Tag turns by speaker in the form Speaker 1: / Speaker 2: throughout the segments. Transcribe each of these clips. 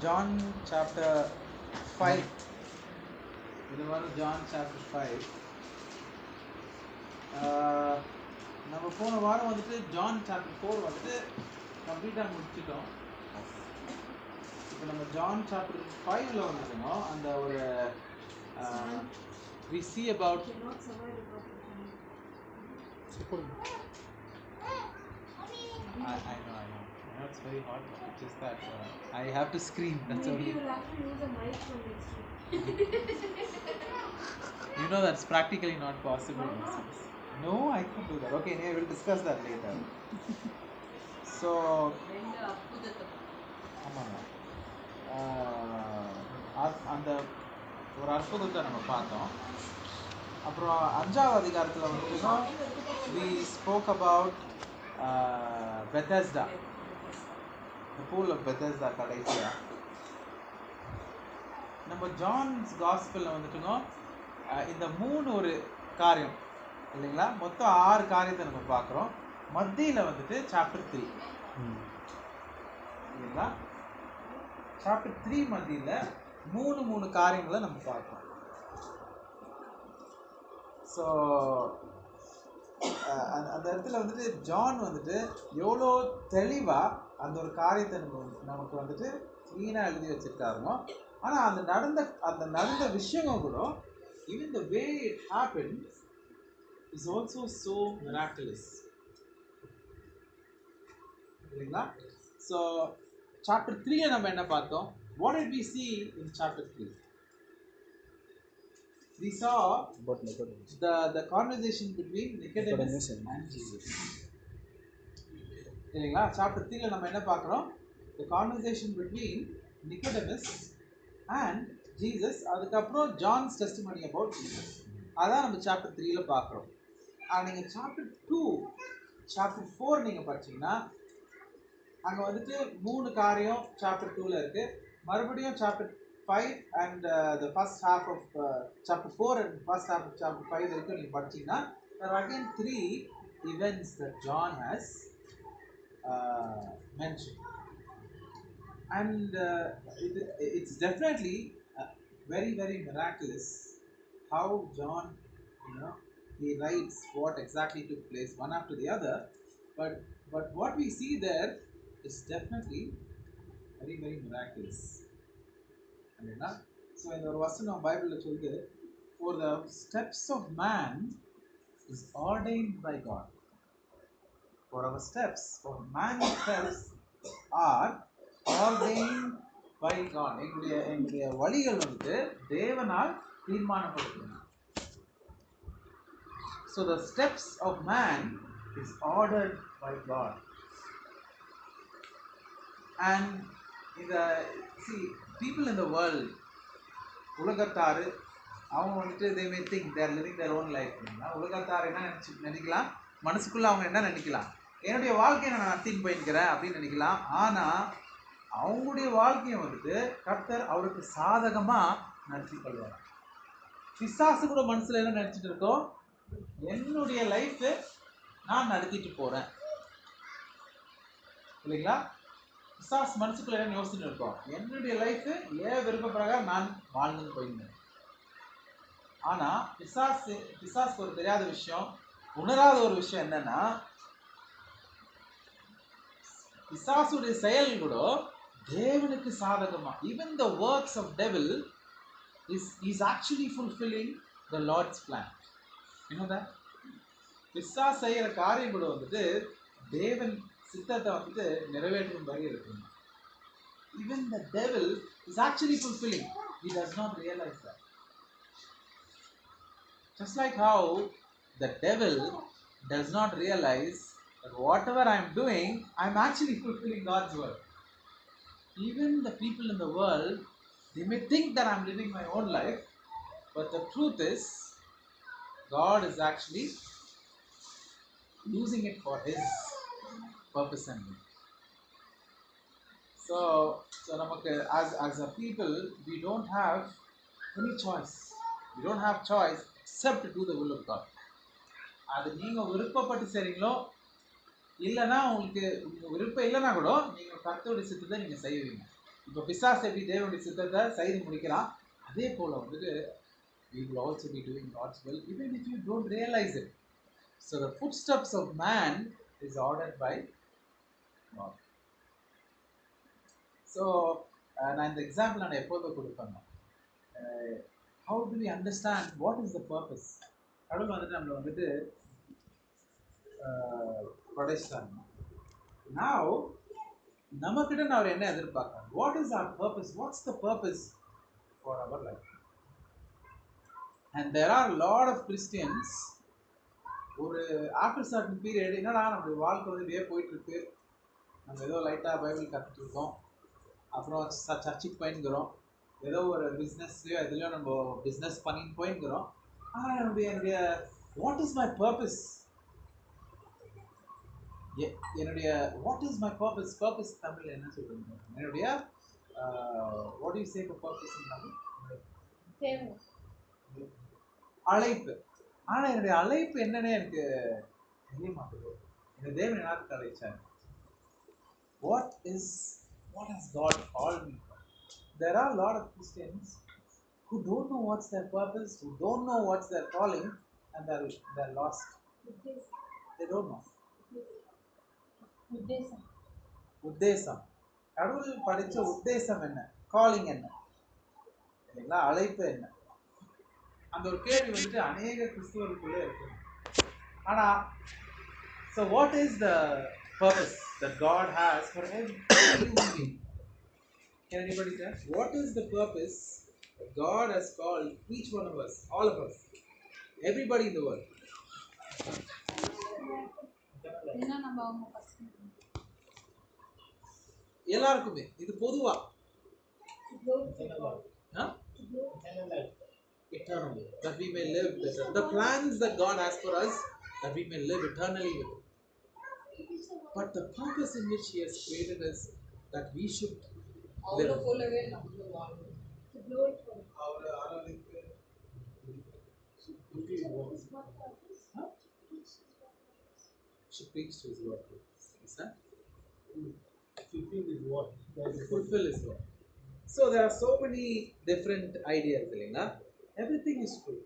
Speaker 1: John chapter 5. இது வந்து John chapter 5. நம்ம போன வாரம் வந்துட்டு John chapter 4 வந்துட்டு கம்ப்ளீட்டாக முடிச்சிட்டோம். இப்போ நம்ம John chapter 5ல வந்துட்டோம். அந்த ஒரு we see about I know. It's very hot. It's just that I have to scream. That's
Speaker 2: Maybe
Speaker 1: only.
Speaker 2: you will have to use a mic for next week.
Speaker 1: You know that's practically not possible. No, I can't do that. Okay, anyway, we'll discuss that later. So, ஆமாங்க, அந்த ஒரு அற்புதத்தை நம்ம பார்த்தோம். அப்புறம் 5வது அதிகாரத்தில் வந்துட்டுனா we spoke about Bethesda, the pool of Bethesda. கடைசியாக நம்ம ஜான்ஸ் காஸ்பலில் வந்துட்டுனோ இந்த 3 ஒரு காரியம் இல்லைங்களா, மொத்தம் 6 காரியத்தை நம்ம பார்க்குறோம். மத்தியில் வந்துட்டு சாப்டர் 3 இல்லைங்களா, சாப்டர் 3 மத்தியில் 3 காரியங்களை நம்ம பார்க்குறோம். ஸோ அந்த இடத்துல வந்துட்டு ஜான் வந்துட்டு எவ்வளோ தெளிவாக அந்த ஒரு காரியத்தை நமக்கு வந்துட்டு க்ளீனாக எழுதி வச்சுருக்காருனோ, ஆனால் அந்த நடந்த விஷயங்கள் கூட even the way it happened is also so miraculous. இல்லைங்களா? ஸோ சாப்டர் 3 நம்ம என்ன பார்த்தோம்? What did we see in chapter 3? We saw the conversation between Nicodemus and Jesus. இல்லைங்களா? சாப்டர் 3ல நம்ம என்ன பார்க்குறோம்? The conversation between Nicodemus and Jesus. அதுக்கப்புறம் John's testimony about Jesus. அதான் நம்ம சாப்டர் 3ல பார்க்குறோம். நீங்கள் சாப்டர் 2, சாப்டர் 4 நீங்கள் படிச்சீங்கன்னா அங்கே வந்துட்டு 3 காரியம் சாப்டர் 2ல இருக்கு. மறுபடியும் chapter 5 and the first half of chapter 4 and first half of chapter 5 வரைக்கும் நீங்கள் படிச்சீங்கன்னா there are again 3 events that John has mentioned, and it's definitely very, very miraculous how John, he writes what exactly took place one after the other, but what we see there is definitely very, very miraculous. So in the வசனம் பைபிள்ல சொல்லுது, for the steps of man is ordained by God. For our steps, for man's steps are ordained by God. எங்களுடைய வழிகள் வந்து தேவனால் தீர்மானப்படுத்தப்பட்டன. So the steps of man is ordered by God. And people in the world, உலகத்தாரு அவங்க வந்துட்டு they may think they are living their own life. உலகத்தார் என்ன நினைக்கலாம், மனசுக்குள்ள அவங்க என்ன நினைக்கலாம், என்னுடைய வாழ்க்கையை நான் நடத்தின்னு போயிருக்கிறேன் அப்படின்னு நினைக்கலாம். ஆனால் அவங்களுடைய வாழ்க்கையை வந்துட்டு கர்த்தர் அவருக்கு சாதகமாக நடத்தி கொள்வார். பிசாசு கூட மனசில் என்ன நினச்சிட்டு இருக்கோம், என்னுடைய லைஃபு நான் நடத்திட்டு போகிறேன் இல்லைங்களா. பிசாஸ் மனசுக்குள்ள என்ன யோசிச்சுட்டு இருக்கோம், என்னுடைய லைஃபு ஏன் விருப்பப்படாக நான் வாழ்ந்துன்னு போயிருந்தேன். ஆனால் பிசாஸ்க்கு ஒரு தெரியாத விஷயம், உணராத ஒரு விஷயம் என்னன்னா, பிசாசுடைய செயல் கூட தேவனுக்கு சாதகமா, even the works of devil is actually fulfilling the Lord's plan. You know that? பிசாஸ் செய்யற காரியம் கூட வந்துட்டு தேவன் சித்தத்தை வந்துட்டு நிறைவேற்றும்படி இருக்குங்க. Even the devil is actually fulfilling. He does not realize that. Just like how the devil does not realize that whatever I am doing, I am actually fulfilling God's word. Even the people in the world, they may think that I am living my own life, but the truth is, God is actually using it for His purpose and will. So namakku as a people, we don't have any choice. We don't have choice except to do the will of God. அது நீங்கள் விருப்பப்பட்டு செய்கிறீங்களோ இல்லைன்னா உங்களுக்கு விருப்பம் இல்லைன்னா கூட நீங்கள் கர்த்தருடைய சித்தத்தை நீங்கள் செய்வீங்க. இப்போ பிசாஸ் எப்படி தேவனுடைய சித்தத்தை செய்து முடிக்கிறான், அதே போல வந்துட்டு we will also be doing God's will even if you don't realize it. So the footsteps of man is ordered by God. So நான் இந்த எக்ஸாம்பிள் நான் எப்போதும் கொடுப்பேன். How do we understand what is the purpose? கடவுள் வந்துட்டு நம்மளை வந்துட்டு படைச்சிட்டாங்க. Now நம்மக்கிட்ட நான் அவர் என்ன எதிர்பார்க்குறேன்? What is our purpose? What's the purpose for our life? And there are a lot of Christians ஒரு ஆஃப்டர் சர்டன் பீரியட் என்னடா நம்ம வாழ்க்கை வந்து இப்படியே போயிட்டு இருக்கு, நம்ம ஏதோ லைட்டாக பைபிள் கற்றுட்டு இருக்கோம், அப்புறம் சர்ச்சுக்கு போயின்னுக்கிறோம், ஏதோ ஒரு பிஸ்னஸ்லையோ எதுலையோ நம்ம பிஸ்னஸ் பண்ணின்னு போயின்னுக்கிறோம். ஆனால் என்னுடைய வாட் இஸ் மை பர்பஸ், என்னுடைய what is my purpose, purpose Tamil என்ன சொல்லுங்க, என்னுடைய what you say for purpose Tamil, அழைப்பு. ஆனால் என்னுடைய அழைப்பு என்னன்னே எனக்கு தெரிய மாட்டேங்குது. என்னுடைய தேவன் எனக்கு அழைச்சார். What has God called me for? There are a lot of Christians who don't know what's their purpose, who don't know what's their calling, and they're lost. They don't know. உத்தேசம், கடவுள் படிச்ச உத்தேசம் என்ன, காலிங் என்ன, இல்லைங்களா, அழைப்பு என்ன, அந்த ஒரு கேள்வி வந்துட்டு அநேக கிறிஸ்தவர்களுக்குள்ளே இருக்கு. ஆனா so what is the purpose that God has for every human being? Can anybody tell? What is the purpose that God has called each one of us, all of us, everybody in the world? எல்லாருக்குமே இது பொதுவா eternally, that we may live better. The plans that God has for us, that we may live eternally with Him. But the purpose in which He has created us, that we should live. Should preach to His word. Is that?
Speaker 3: Fulfill His word.
Speaker 1: Fulfill His word. So there are so many different ideas, everything is true,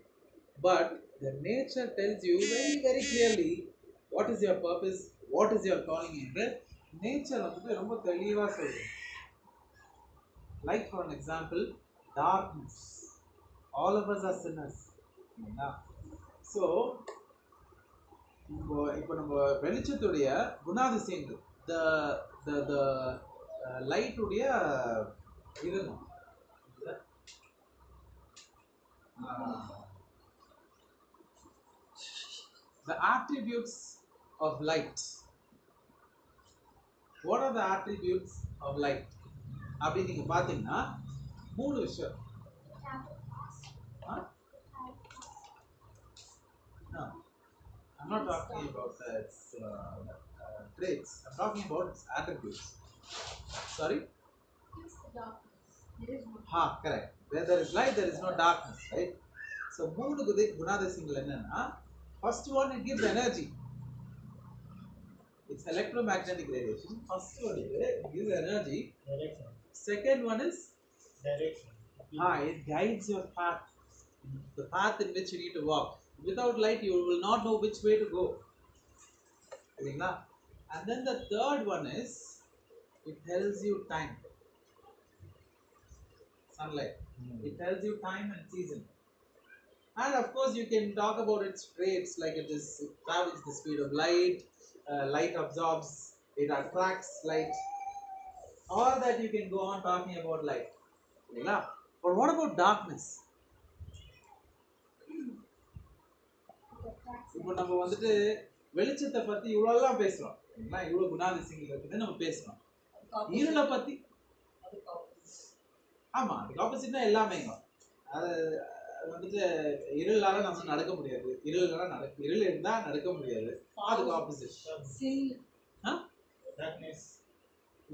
Speaker 1: but the nature tells you very very clearly what is your purpose, what is your calling என்று nature வந்து ரொம்ப தெளிவா சொல்லுது. Like for an example, darkness, all of us are sinners. So இப்போ நம்ம வெளிச்சத்துடைய குணாதிசயங்கள், the the the light உடைய இது the attributes of light. What are the attributes of light? அப்படி நீங்க பாத்தீங்கன்னா மூணு விஷயம். No, I'm not talking about its traits. I'm talking about its attributes. Sorry? Correct. Where there is light, there is no darkness, right? So மூணு குணாதிசயங்கள் என்னன்னா, first one, it gives energy. It's electromagnetic radiation. First one is it gives energy.
Speaker 3: Direction.
Speaker 1: Second one is
Speaker 3: Direction.
Speaker 1: it guides your path, the path in which you need to walk. Without light, you will not know which way to go. And then the third one is it tells you time. Sunlight. It tells you time and season. And of course, you can talk about its traits, like it travels the speed of light, light absorbs, it attracts light. All that you can go on talking about light. But what about darkness? இப்போ நம்ம வந்துட்டு வெளிச்சத்தை பத்தி இவ்வளோலாம் பேசுறோம், இவ்வளோ குணாதிசயங்கள் இருக்குது நம்ம பேசுறோம். இருளை பத்தி, ஆமா, அதுக்கு ஆப்போசிட்னா எல்லாமே. அது வந்துட்டு இருளால நம்ம நடக்க முடியாது, இருள் இருந்தா நடக்க முடியாது, அதுக்கு opposite.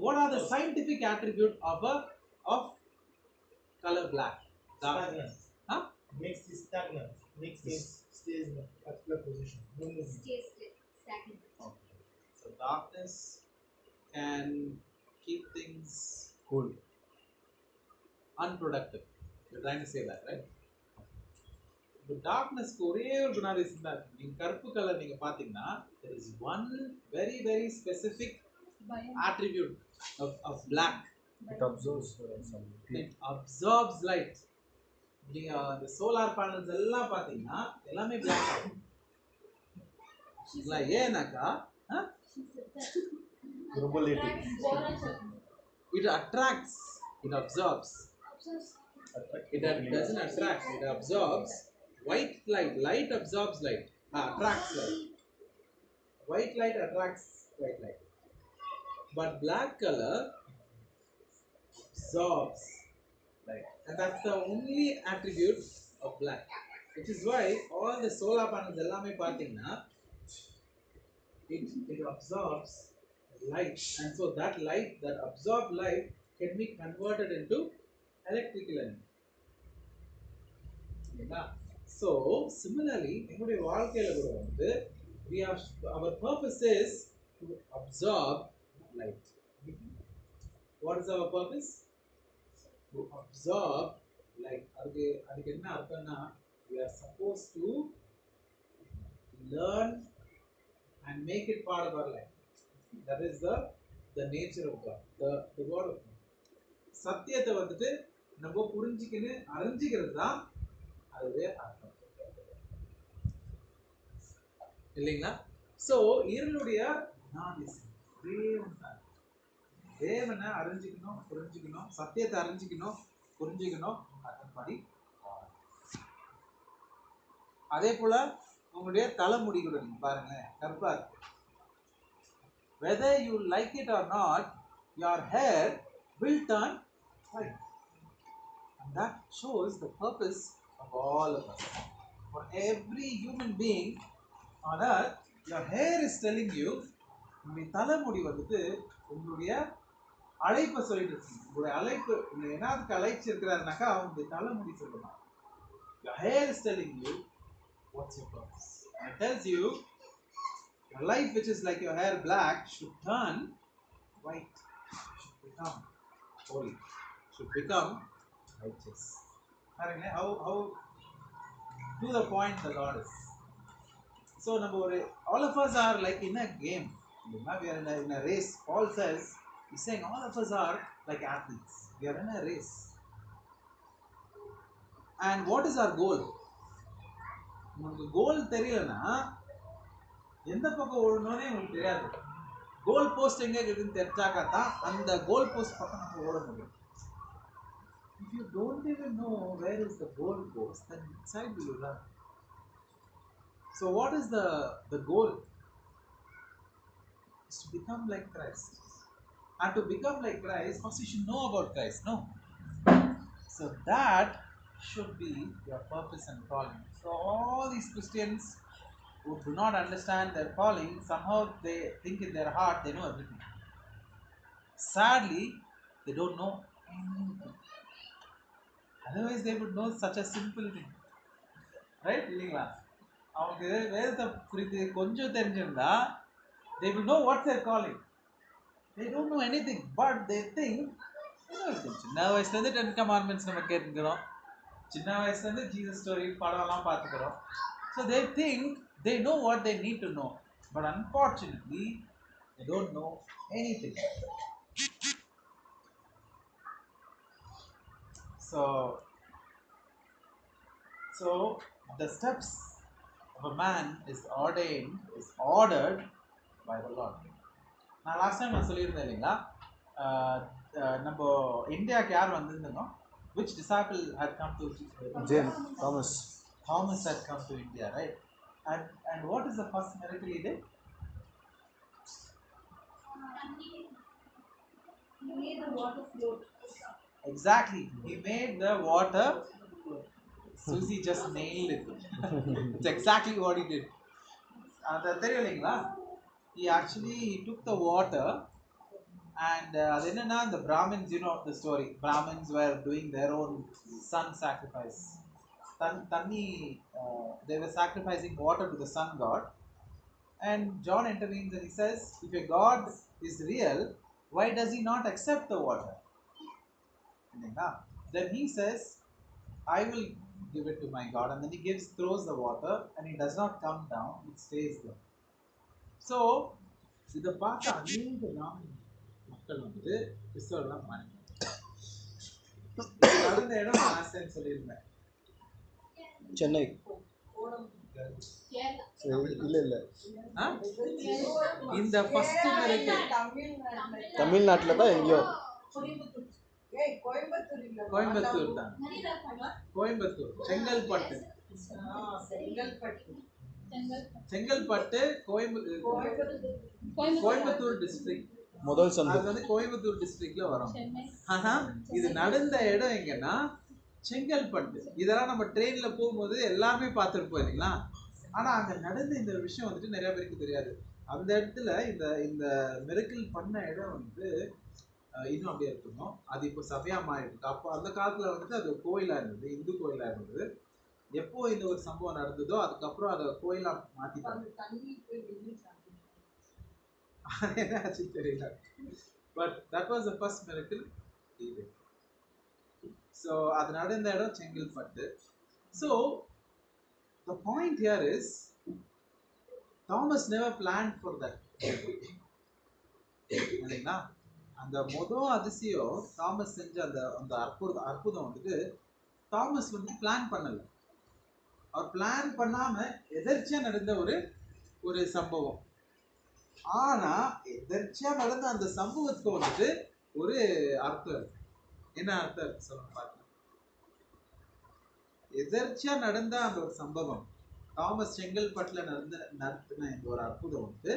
Speaker 1: What are the scientific attribute of color black?
Speaker 3: Darkness. Makes it stagnant. Makes it stays in a particular position. No movement.
Speaker 2: Stays stagnant.
Speaker 1: Okay. So darkness can keep things cool. unproductive. You're trying to say that, right? இப்போ டார்க்னஸ்க்கு ஒரே ஒரு குணாதிசயம் தான் இருக்கு. நீங்க கருப்பு colour நீங்க பாத்தீங்கன்னா there is one very very specific
Speaker 2: பயம்.
Speaker 1: attribute of black.
Speaker 4: It absorbs some
Speaker 1: It
Speaker 4: heat.
Speaker 1: absorbs light. நீங்க அந்த சோலார் பேனல்ஸ் எல்லாம் பாத்தீங்கன்னா எல்லாமே black ஆகும். ஏன்னாக்கா
Speaker 4: ரொம்ப late.
Speaker 1: it attracts, it absorbs. It doesn't attract, it absorbs. White light, light absorbs light, attracts light. White light attracts white light, but black color absorbs light, and that's the only attribute of black, which is why all the solar panels ellame pathina it absorbs light, and so that light, that absorbed light, can be converted into electrical energy. So similarly, எங்களுடைய வாழ்க்கையில கூட வந்து we have, our purpose is to absorb light. What is our purpose? To absorb light. அதுக்கு என்ன அர்த்தம்னா we are supposed to learn and make it part of our life. That is the nature of God, the word of God. சத்தியத்தை வந்துட்டு நம்ம புரிஞ்சிக்கின்னு அறிஞ்சிக்கிறது தான் அதுவே அர்த்தம் இல்லைங்களா? ஸோ இருளுடைய தேவனை அறிஞ்சிக்கணும், புரிஞ்சுக்கணும், சத்தியத்தை அறிஞ்சிக்கணும், புரிஞ்சுக்கணும், அதன்படி அதே போல உங்களுடைய தலைமுடி கூட நீங்க பாருங்க கருப்பா இருக்கு. Whether you like it or not, your hair will turn white. And that shows the purpose of all of us. For every human being on earth, your hair is telling you, உங்களுடைய தலைமுடி வந்துட்டு உங்களுடைய அழைப்பை சொல்லிட்டு இருக்கு. உங்களுடைய அழைப்பு என்னதுக்கு அழைச்சிருக்கிறாருனாக்கா உங்களுடைய தலைமுடி சொல்லலாம். Your hair is telling you what's your purpose. And it tells you your life, which is like your hair black, should turn white, should become holy, should become righteous. How to the point the Lord is. So all of us are like in a game. We are in a race. Paul says, he's saying all of us are like athletes. We are in a race. And what is our goal? உங்களுக்கு கோல் தெரியலனா எந்த பக்கம் ஓடணும்னே உங்களுக்கு தெரியாது. Goal post எங்க இருக்குன்னு தெரிஞ்சாக்கா தான் அந்த கோல் போஸ்ட் பக்கம் நம்ம ஓட முடியும். If you don't even know where is the goal post, then inside will you run? So what is the goal? Is to become like Christ. And to become like Christ, first you should know about Christ, no? So that should be your purpose and calling. So all these Christians who do not understand their calling, somehow they think in their heart they know everything. Sadly, they don't know anything. Otherwise they would know such a simple thing. Right? இல்லைங்களா? அவங்களுக்கு வேதத்தை குறித்து கொஞ்சம் தெரிஞ்சிருந்தா they will know what's their calling. They don't know anything, but they think சின்ன வயசுலேருந்து 10 commandments நம்ம கேட்டுக்கிறோம், சின்ன வயசுலேருந்து ஜீசஸ் ஸ்டோரி படம்லாம் பார்த்துக்கிறோம். So they think they know what they need to know, but unfortunately they don't know anything. So the steps of a man is ordered by the Lord. நான் last time நான் சொல்லியிருந்தேன் இல்லைங்களா, நம்ம இந்தியாவுக்கு யார் வந்திருந்தோம்? Which disciple had come to
Speaker 4: James, Thomas.
Speaker 1: Thomas had come to India, right? And what is the first miracle he did?
Speaker 2: He made the water float.
Speaker 1: Exactly, he made the water. Susie just nailed it. It's exactly what he did. தெரியும் இல்லைங்களா? He took the water and அது என்னன்னா the Brahmins, you know the story. Brahmins were doing their own sun sacrifice. They were sacrificing water to the sun god, and John intervenes and he says, if your God is real, why does he not accept the water? then he says, I will give it to my God, and then he throws the water, and it does not come down, it stays there. So இதை பார்த்து அநேக மக்கள் வந்துட்டு கிறிஸ்தவர்களாக மாறினாங்க. இது நடந்த இடம் நான் லாஸ்ட் டைம் சொல்லியிருந்தேன்.
Speaker 4: சென்னை இல்ல இல்ல
Speaker 1: ஆ? இந்த ஃபர்ஸ்ட் மிரக்கிள்
Speaker 4: தமிழ்நாட்டுல தான் எங்கேயோ
Speaker 1: கோயம்புத்தூர் தான். கோயம்புத்தூர், செங்கல்பட்டு, செங்கல்பட்டு, கோயம்புத்தூர் டிஸ்ட்ரிக்ட்.
Speaker 4: முதல் சந்தை
Speaker 1: அது வந்து கோயம்புத்தூர் டிஸ்ட்ரிக்ட்ல வரும். ஆனா இது நடந்த இடம் எங்கன்னா செங்கல்பட்டு. இதெல்லாம் நம்ம ட்ரெயின்ல போகும்போது எல்லாமே பார்த்துருப்போம் இல்லைங்களா? ஆனா அங்க நடந்த இந்த விஷயம் வந்துட்டு நிறைய பேருக்கு தெரியாது. அந்த இடத்துல இந்த இந்த மிரக்கிள் பண்ண இடம் வந்து இன்னும் அப்படியே இருக்கணும். அது இப்போ சபையா மாறிருக்கு. அப்போ அந்த காலத்துல வந்துட்டு அது கோயிலா இருந்தது, இந்து கோயிலா இருந்தது. எப்போ இந்த ஒரு சம்பவம் நடந்ததோ அதுக்கப்புறம் அதை கோயிலா மாத்திட்டாங்க. என்ன ஆச்சு தெரியல. But that was the first miracle. So அது நடந்த இடம் Chengalpattu. So the point here is Thomas never planned for that. இல்லைங்களா? அந்த முதல் அதிசயம் தாமஸ் செஞ்ச அந்த அந்த அற்புதம் வந்துட்டு தாமஸ் வந்து பிளான் பண்ணல. அவர் பிளான் பண்ணாம எதர்ச்சியா நடந்த ஒரு சம்பவம். ஆனா எதர்ச்சியா நடந்த அந்த சம்பவத்துக்கு வந்துட்டு ஒரு அர்த்தம் இருக்கு. என்ன அர்த்தம் இருக்கு சொல்லுங்க பாருங்க. எதர்ச்சியா நடந்த அந்த ஒரு சம்பவம், தாமஸ் செங்கல்பட்டுல நடத்தின இந்த ஒரு அற்புதம் வந்து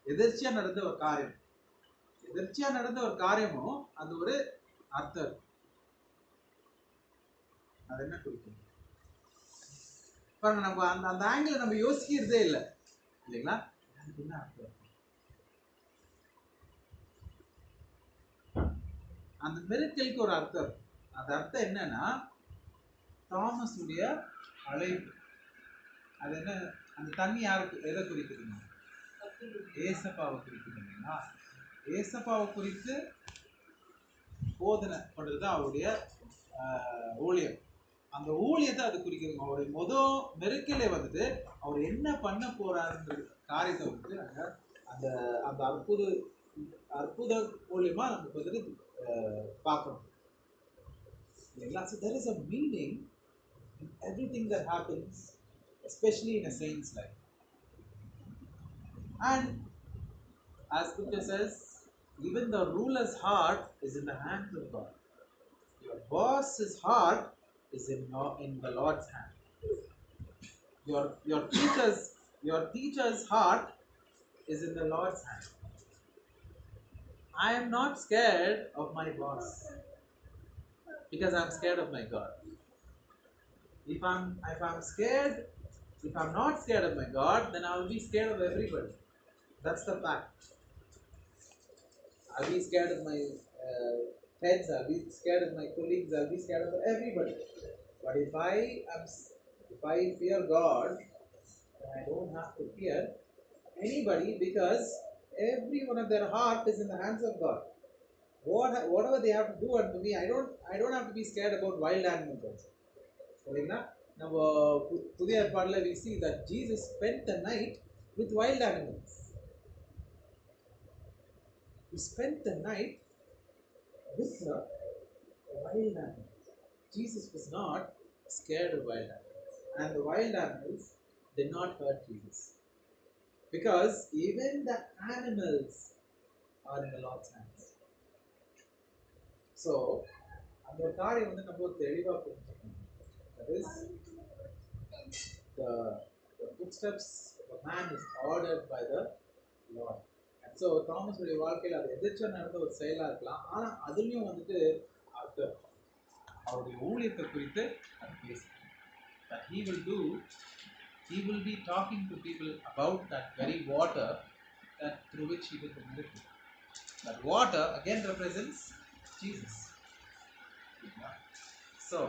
Speaker 1: எதர்ச்சியா நடந்த ஒரு காரியம். எதர்ச்சியா நடந்த ஒரு காரியமும் அது ஒரு அர்த்தம் இருக்கு. அது என்ன குறிக்கும் பாருங்க. நம்ம அந்த அந்த ஆங்கிள் நம்ம யோசிக்கிறதே இல்லை இல்லைங்களா? அதுக்கு என்ன அர்த்தம்? அந்த மிரக்கிளுக்கு ஒரு அர்த்தம் இருக்கு. அந்த அர்த்தம் என்னன்னா தாமஸ் உடைய அழைப்பு. அது என்ன? அந்த தண்ணி யாருக்கு எதை குறிக்குதுங்க? ஏசப்பாவை குறிக்குது இல்லைங்களா? ஏசப்பாவை குறித்து போதனை பண்றது அவருடைய ஊழியம். அந்த ஊழியத்தை அது குறிக்குதுங்க. அவருடைய முதல் மெருக்கிலே வந்துட்டு அவர் என்ன பண்ண போறாருன்ற காரியத்தை வந்துட்டு அந்த அந்த அற்புத மூலியமா நமக்கு வந்துட்டு பார்க்கணும் இல்லைங்களா? So there is a meaning in everything that happens, especially in a saint's life. And as Scripture says, even the ruler's heart is in the hands of God. Your boss's heart is in the Lord's hand. Your teacher's heart is in the Lord's hand. I am not scared of my boss because I am scared of my God. If I'm not scared of my God, then I will be scared of everybody. That's the fact. I'll be scared of my heads, I'll be scared of my colleagues, I'll be scared of everybody. But if I fear God, then I don't have to fear anybody because every one of their heart is in the hands of God. Whatever they have to do unto me, I don't have to be scared about wild animals also. சரிங்களா? நம்ம புதிய ஏற்பாடுல we see that Jesus spent the night with wild animals. He spent the night with the wild animals. Jesus was not scared of wild animals, and the wild animals did not hurt Jesus because even the animals are in the Lord's hands. So அந்த காரியம் வந்து நம்ம தெளிவா புரிஞ்சுக்கணும். That is, the footsteps of a man is ordered by the Lord. And so Thomas உடைய வாழ்க்கையில் அது எதிர்த்து நடந்த ஒரு செயலா இருக்கலாம். ஆனா அதுலயும் வந்துட்டு அர்த்தம் அவருடைய ஊழியத்தை குறித்து அது பேசும். That he will be talking to people about that very water that through which he did the miracle. That water again represents Jesus. So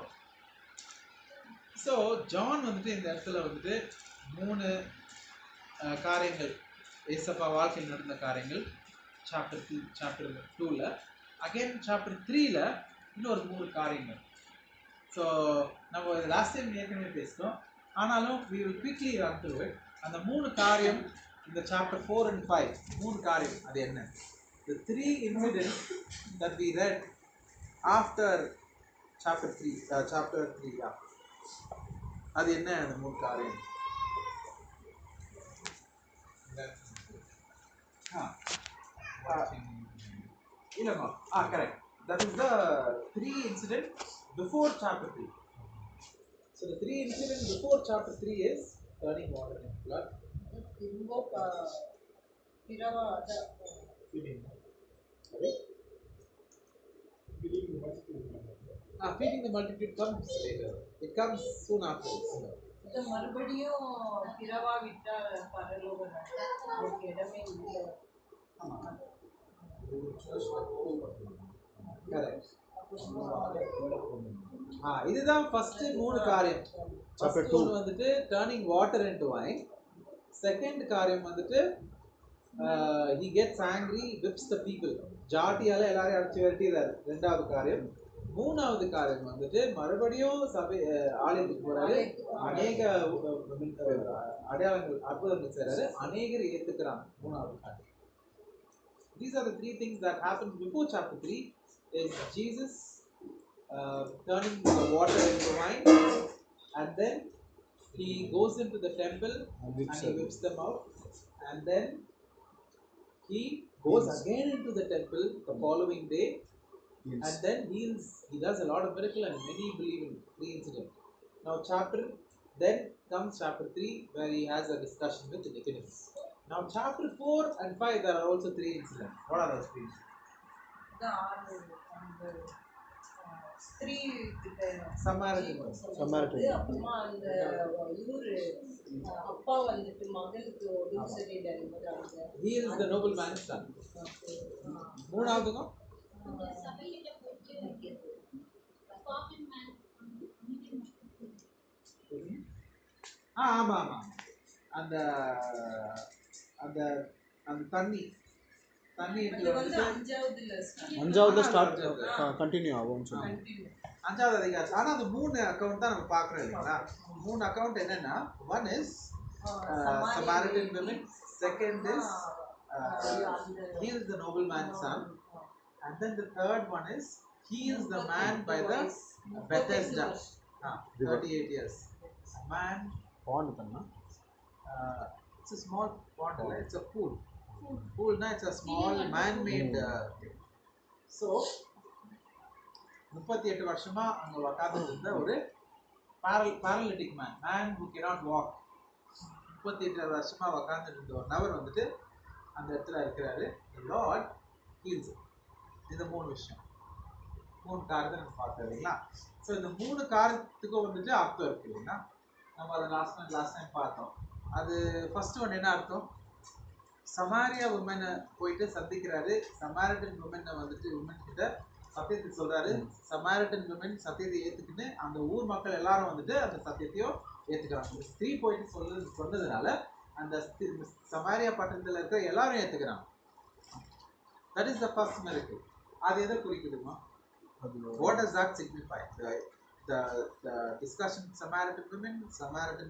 Speaker 1: John வந்துட்டு இந்த இடத்துல வந்துட்டு 3 காரியங்கள் ஏசப்பா வாழ்க்கையில் நடந்த காரியங்கள் சாப்டர் 2ல, அகைன் சாப்டர் 3ல இன்னொரு 3 காரியங்கள். ஸோ நம்ம லாஸ்ட் டைம் ஏற்கனவே பேசிட்டோம். ஆனாலும் we will quickly run through it. அந்த 3 காரியம் இந்த சாப்டர் 4 and 5 3 காரியம் அது என்ன? The 3 incidents that we read after chapter 3 yeah. அது என்ன அந்த 3 காரியம்? இல்லைம்மா correct. That is the 3 incidents before chapter 3. So the 3 incidents before chapter 3 is turning water into blood.
Speaker 3: Feeding.
Speaker 1: Sorry?
Speaker 3: Feeding the multitude.
Speaker 1: Feeding the multitude comes later. It comes soon after.
Speaker 5: இது மறுபடியும் பிறவா விட்டா பரலோக அதுக்கு இடமே இல்லை.
Speaker 1: Correct. இதுதான் first 3 காரியம்.
Speaker 4: Chapter
Speaker 1: ஃபர்ஸ்ட் 1 வந்துட்டு turning water into wine. Second காரியம் வந்துட்டு he gets angry, whips the people. ஜாட்டியால எல்லாரையும் அடிச்சு விரட்டிடுறாரு. ரெண்டாவது காரியம். மூணாவது காரியம் வந்துட்டு மறுபடியும் சபை ஆலயத்துக்கு போறாரு. அநேக அடையாளங்கள் அற்புதங்கள் செய்றாரு. அநேகர் ஏத்துக்கிறாங்க. மூணாவது காரியம். These are the 3 things that happened before chapter 3 is Jesus turning the water into wine, and then he goes into the temple and he whips them out, and then he goes again into the temple the following day, and then he does a lot of miracle and many believe in 3 incidents. Now then comes chapter 3 where he has a discussion with Nicodemus. Now chapter 4 and 5 there are also 3 incidents. What are those 3 incidents?
Speaker 5: ஸ்திரீ கிட்ட
Speaker 1: Samaritan woman.
Speaker 5: அப்புறமா அந்த இவரு அப்பா வந்துட்டு மகனுக்கு உதவி செய்யறாரு.
Speaker 1: He is the nobleman's son. மூணாவதுக்கும் ஆமா ஆமா அந்த அந்த அந்த தண்ணி
Speaker 5: அது வந்து
Speaker 4: அஞ்சாவது ஸ்டார்ட் கண்டினியூ ஆகும்னு சொன்னாங்க.
Speaker 1: அஞ்சாவது அதிகாரம். ஆனா அந்த 3 அக்கவுண்ட் தான் நம்ம பார்க்கறோம் இல்லைங்களா? 3 அக்கவுண்ட் என்னன்னா, one is Samaritan women, second is he is the nobleman's son, and then the third one is he is the man by the Bethesda. 38 years. A man
Speaker 4: bond பண்ணா
Speaker 1: it's a small pond, it's a pool. Pool na it's a small man-made thing. So 38 வருஷமா அங்க உட்கார்ந்துட்டு இருந்த ஒரு paralytic man who cannot walk. 38 வருஷமா உட்கார்ந்துட்டு இருந்த ஒரு நபர் வந்துட்டு அந்த இடத்துல இருக்கிறாரு. The Lord heals him. இந்த 3 விஷயம் 3 காரியத்தை நம்ம பார்த்தோம் இல்லைங்களா? ஸோ இந்த 3 காரியத்துக்கும் வந்துட்டு அர்த்தம் இருக்கு இல்லைங்களா? நம்ம அதை லாஸ்ட் டைம் பார்த்தோம். அது ஃபர்ஸ்ட் ஒன் என்ன அர்த்தம்? சமாரியா உமனை போயிட்டு சந்திக்கிறாரு. சமாரிட்டன் உமனை வந்துட்டு உமன் கிட்ட சத்தியத்தை சொல்றாரு. சமாரிட்டன் உமன் சத்தியத்தை ஏத்துக்கிட்டு அந்த ஊர் மக்கள் எல்லாரும் வந்துட்டு அந்த சத்தியத்தையும் ஏத்துக்கிறாங்க. ஸ்திரீ போயிட்டு சொன்னதுனால அந்த சமாரியா பட்டணத்துல இருக்கிற எல்லாரும் ஏத்துக்கிறாங்க. That is the first miracle. அது எதை குறிக்குதுமா? What does that signify? The discussion with Samaritan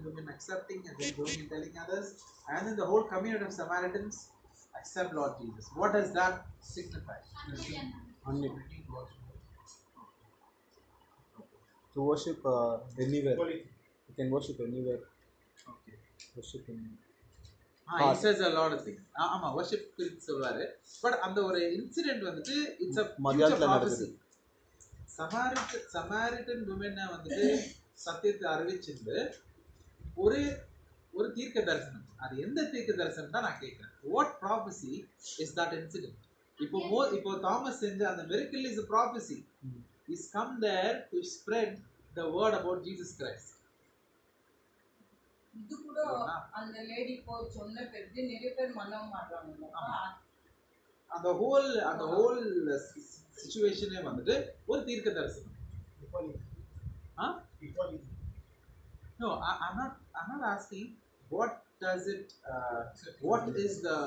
Speaker 1: women accepting and then going and telling others, and then the whole community of Samaritans accept Lord Jesus. What does that signify?
Speaker 4: To worship anywhere. You can worship anywhere.
Speaker 1: Okay.
Speaker 4: Worship anywhere.
Speaker 1: He says a lot of things. ஆமா worship குறித்து சொல்வாரு. But அந்த ஒரு incident வந்துட்டு it's a future prophecy. Samaritan விமனை வந்துட்டு சத்தியத்தை அறிவிச்சிருந்து ஒரு ஒரு தீர்க்க தரிசனம். அது எந்த தீர்க்க தரிசனம் தான் நான் கேட்கிறேன். What prophecy is that incident? இப்போ தாமஸ் செஞ்ச அந்த miracle is a prophecy. He's come there to spread the word about Jesus Christ.
Speaker 5: இது கூட அந்த லேடி போய் சொன்ன பிறகு நிறைய பேர் மனம் மாறுறாங்க.
Speaker 1: அந்த ஹோல் சிச்சுவேஷனே வந்துட்டு ஒரு தீர்க்க தரிசனம். No, I'm not asking what does it what is the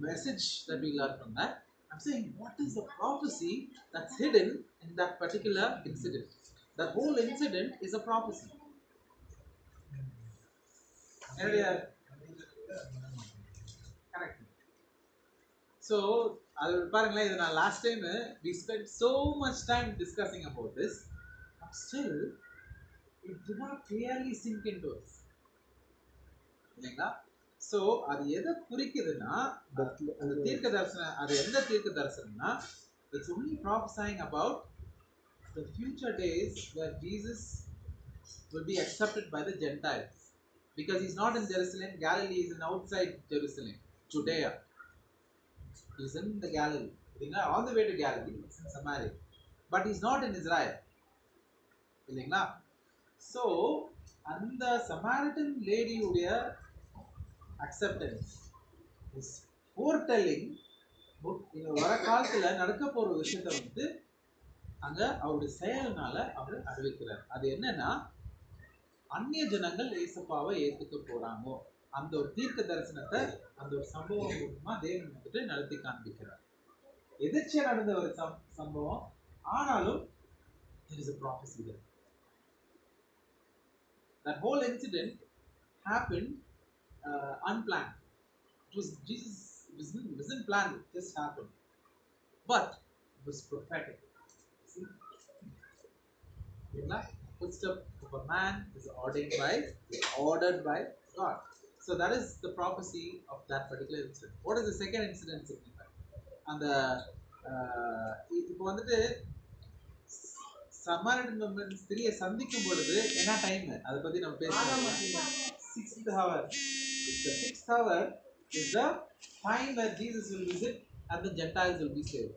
Speaker 1: message that we learn from that. I'm saying what is the prophecy that's hidden in that particular incident. That whole incident is a prophecy. என்னுடைய correct. So அது பாருங்களேன், இது நான் last time we spent so much time discussing about this, but still it did not clearly sink into us. இல்லைங்களா? So அது எதை குறிக்குதுன்னா, அந்த தீர்க்க தரிசனம், அது எந்த தீர்க்க தரிசனம்னா, it's only prophesying about the future days where Jesus will be accepted by the Gentiles, because he's not in Jerusalem. Galilee is in outside Jerusalem, Judea. He's in the Galilee, on the way to Galilee, it's in Samaria, but he's not in Israel. இல்லைங்களா? So அந்த Samaritan லேடியுடைய acceptance is foretelling வர காலத்துல நடக்க போற விஷயத்தை வந்து அங்க அவருடைய செயல்னால அவர் அறிவிக்கிறார். அது என்னன்னா, அந்நிய ஜனங்கள் ஏசப்பாவை ஏத்துக்க போறாங்க. அந்த ஒரு தீர்க்க தரிசனத்தை அந்த ஒரு சம்பவம் மூலமா தேவன் வந்துட்டு நடத்தி காண்பிக்கிறார். எதிர்ச்சியா நடந்த ஒரு சம்பவம், ஆனாலும் there is a prophecy there. That whole incident happened unplanned. It was Jesus. It wasn't planned. It just happened. But it was prophetic. See, the footstep of a man is ordered by God. So that is the prophecy of that particular incident. What is the second incident signify? And the இப்போ வந்துட்டு Samaritan ஸ்திரியை சந்திக்கும் பொழுது என்ன time, அதை பத்தி நம்ம பேசலாம். 6th hour. The 6th hour is the time where Jesus will visit and the Gentiles will be saved.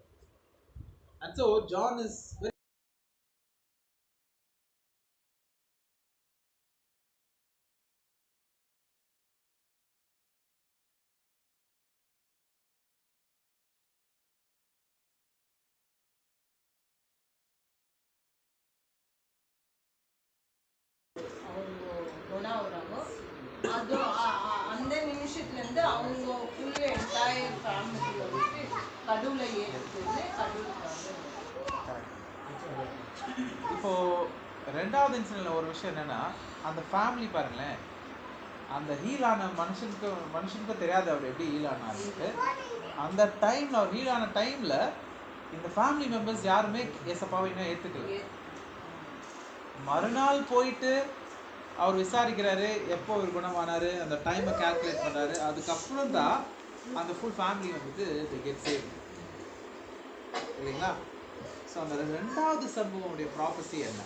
Speaker 1: And so John is
Speaker 5: Guna வராங்க. அது அந்த நிமிஷத்துலேருந்து அவங்க ஃபுல் என்டையர் ஃபேமிலியை விட்டு கடவுளை ஏற்றுன்னு கடவுளுக்காக.
Speaker 1: இப்போ ரெண்டாவது இன்சிடென்ட்ல ஒரு விஷயம் என்னன்னா, அந்த ஃபேமிலி பாருங்களேன், அந்த ஹீல் ஆன மனுஷனுக்கு தெரியாது அவர் எப்படி ஹீல் ஆனாரு. அந்த டைம்ல அவர் ஹீல் ஆன டைம்ல இந்த ஃபேமிலி மெம்பர்ஸ் யாருமே ஏசப்பாவை இன்னும் ஏத்துக்கல. மறுநாள் போயிட்டு அவர் விசாரிக்கிறாரு, எப்போ ஒரு குணமானாரு, அந்த டைமை கால்குலேட் பண்றாரு. அதுக்கப்புறம் தான் அந்த ஃபுல் ஃபேமிலி வந்துட்டு they get saved. இல்லைங்களா? ஸோ அந்த ரெண்டாவது சம்பவமுடைய ப்ராஃபஸி என்ன?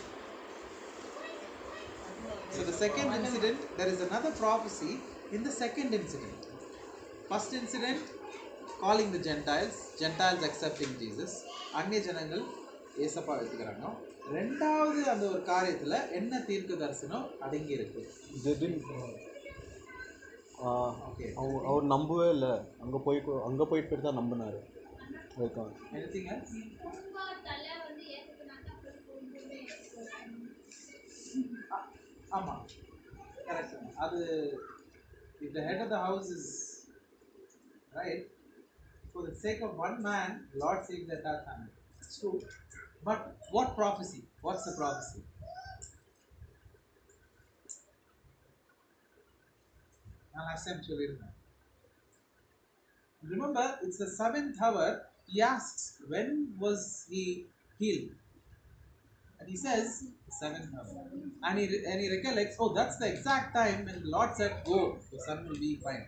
Speaker 1: So the second incident, there is another prophecy in the second incident. First incident, calling the Gentiles accepting Jesus. அந்நிய ஜனங்கள் ஏசப்பா எடுத்துக்கிறாங்க. ரெண்டாவது அந்த ஒரு காரியத்துல என்ன தீர்க்க தரிசனம் அடங்கி இருக்கு?
Speaker 4: அவர் நம்பவே இல்லை, அங்கே போயிட்டு தான் நம்பினாரு.
Speaker 1: Anything else? ஆமா, கரெக்ட். அது if the head of the house is right, for the sake of one man, Lord saved the entire family. It's true. But what prophecy? What's the prophecy? நான் last time சொல்லியிருந்தேன். Remember, it's the 7th hour. He asks, when was he healed? And he says, the 7th hour. And he recollects, oh, that's the exact time when the Lord said, go, your son will be fine.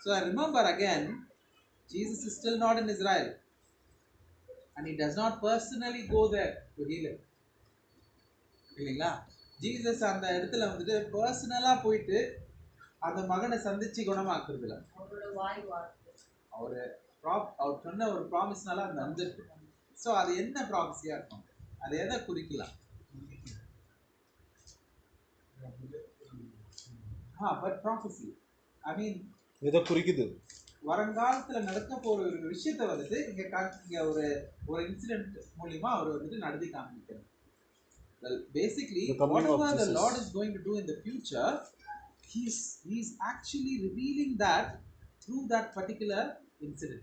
Speaker 1: So I remember again, Jesus is still not in Israel. And he does not personally go there to heal him. இல்லைங்களா? Jesus அந்த இடத்துல வந்துட்டு பர்சனலா போயிட்டு அந்த மகனை சந்திச்சு குணமாக்குறது இல்லை. அவர் சொன்ன ஒரு ப்ராமிஸ்னால அந்த வந்துருக்கு. ஸோ அது என்ன ப்ராமிஸியா இருக்கும்? அது எதை குறிக்கலாம்? பட் ப்ராஃபஸி ஐ மீன்
Speaker 4: எதை குறிக்குது?
Speaker 1: வருங்காலத்துல நடக்க போற ஒரு விஷயத்தை வந்துட்டு இங்க ஒரு இன்சிடென்ட் மூலியமா அவர் வந்துட்டு நடத்தி காமிக்கிறார். Well, basically, whatever the Lord is going to do in the future, He's actually revealing that through that particular incident.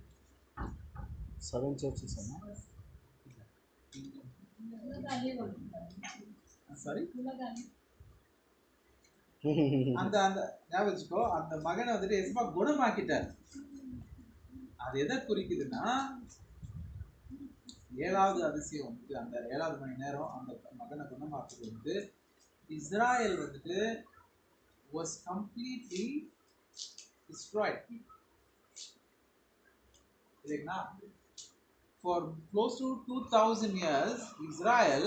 Speaker 4: 7 churches,
Speaker 1: sorry அந்த அந்த ஞாபகம் வச்சுக்கோ, அந்த மகனை வந்துட்டு எஸ்மா குணமாக்கிட்டார். அது எதை குறிக்குதுன்னா, 7வது அதிசயம் வந்துட்டு அந்த 7வது மணி நேரம் அந்த மகனை குணமாக்குறது வந்து இஸ்ராயல் வந்துட்டு was completely destroyed. இல்லைங்களா? For close to 2000 years, Israel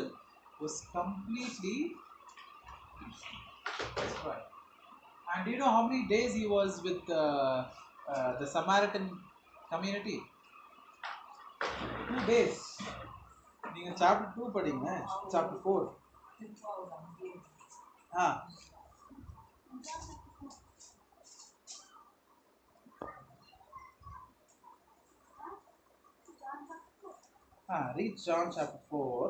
Speaker 1: was completely destroyed. And do you know how many days he was with the Samaritan community? 2 days. நீங்க chapter 2 படிங்க, chapter 4. Read John chapter 4.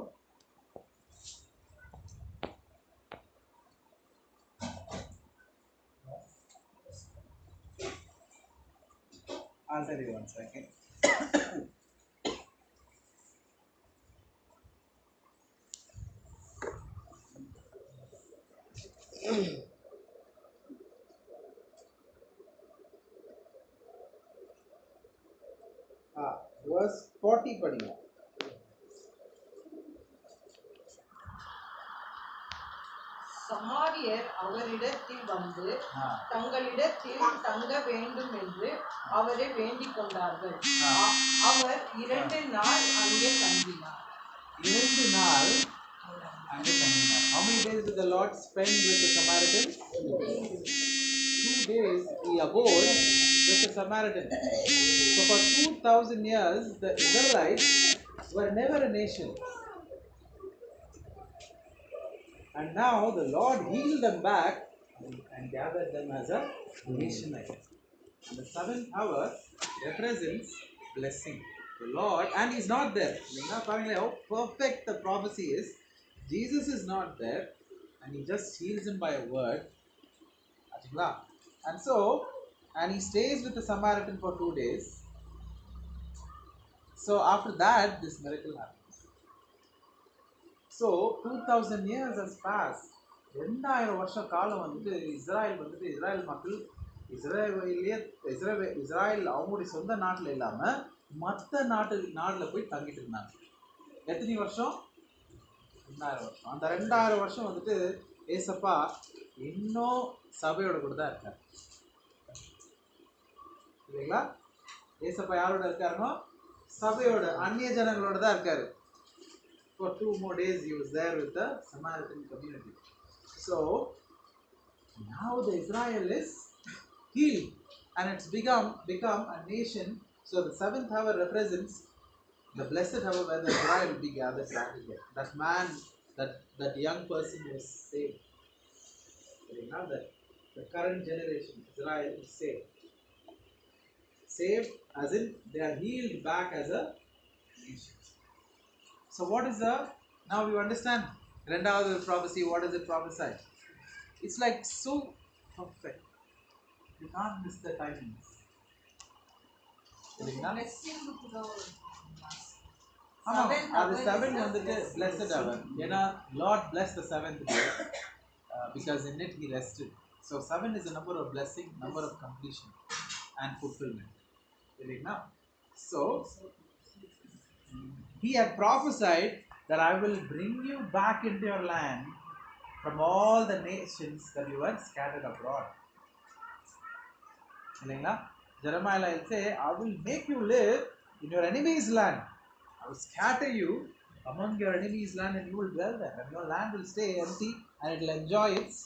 Speaker 1: I'll tell you one second. Verse 40 படிங்க.
Speaker 5: சமாரியர் அவரிடத்தில் வந்து தங்களிடத்தில் தங்க வேண்டும் என்று அவரை வேண்டிக் கொண்டார்கள். அவர் 2 நாள் அங்கே தங்கினார்.
Speaker 1: 2 நாள் அங்கே தங்கினார். How many days did the Lord spend with the Samaritans? 2 days he abode with the Samaritans. So for 2000 years the Israelites were never a nation. And now the Lord healed them back and gathered them as a nation again. And the 7th hour represents blessing. The Lord, and He's not there. How perfect the prophecy is. Jesus is not there, and He just heals him by a word. And so, and He stays with the Samaritan for 2 days. So after that, this miracle happens. So 2000 years has passed. 2000 வருஷ காலம் வந்துட்டு Israel மக்கள் Israel அவங்களுடைய சொந்த நாட்டில் இல்லாமல் மற்ற நாட்டில் போய் தங்கிட்டு இருந்தாங்க. எத்தனை வருஷம்? 2000 வருஷம். அந்த 2000 வருஷம் வந்துட்டு ஏசப்பா இன்னும் சபையோட கூட தான் இருக்காரு. இல்லைங்களா? ஏசப்பா யாரோட இருக்காருன்னா சபையோட, அந்நிய ஜனங்களோட தான் இருக்காரு. For 2 more days he was there with the Samaritan community. So now the Israel is healed and it's become a nation. So the 7th hour represents the blessed hour where the Israel will be gathered back again. That man, that young person was saved. Now the current generation Israel is saved. Saved as in they are healed back as a nation. So what is now you understand Rendavathu prophecy, what does it prophesy? It's like so perfect. You can't miss the timings.
Speaker 5: Blessing
Speaker 1: the 7th வந்துட்டு blessed hour. ஏன்னா Lord blessed the 7th day because in it He rested. So 7 is a number of blessing, number of completion and fulfillment. So He had prophesied that I will bring you back into your land from all the nations that you were scattered abroad. Jeremiah will say, I will make you live in your enemy's land. I will scatter you among your enemy's land and you will dwell there. And your land will stay empty and it will enjoy its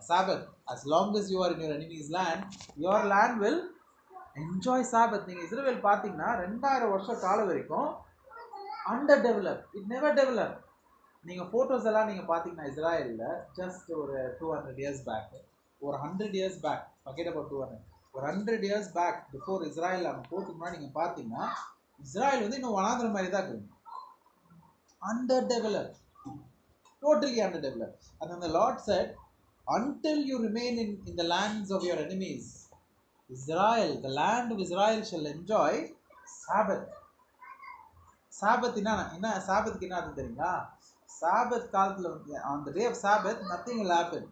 Speaker 1: Sabbath. As long as you are in your enemy's land, your land will enjoy Sabbath. நீங்கள் இஸ்ரவேல் பார்த்தீங்கன்னா 2000 வருஷம் காலம் வரைக்கும் under develop, it never develop. நீங்கள் photos எல்லாம் நீங்கள் பார்த்தீங்கன்னா இஸ்ராயலில் just ஒரு 200 இயர்ஸ் பேக், ஒரு 100 இயர்ஸ் பேக், forget about 200, ஒரு 100 இயர்ஸ் பேக் பிஃபோர் இஸ்ராயல் அங்கே போகிறதுக்கு முன்னாடி நீங்கள் பார்த்தீங்கன்னா இஸ்ராயல் வந்து இன்னும் வனாந்திரம் மாதிரி தான் இருக்குது. Under develop, totally under develop. And then the Lord said, until you remain in the lands of your enemies, Israel, the land of Israel shall enjoy Sabbath. சாபத்தினா என்ன? சாபத்துக்கு என்ன அர்த்தம் தெரியுங்களா? சாபத் காலத்தில் வந்து on the day of Sabbath nothing will happen.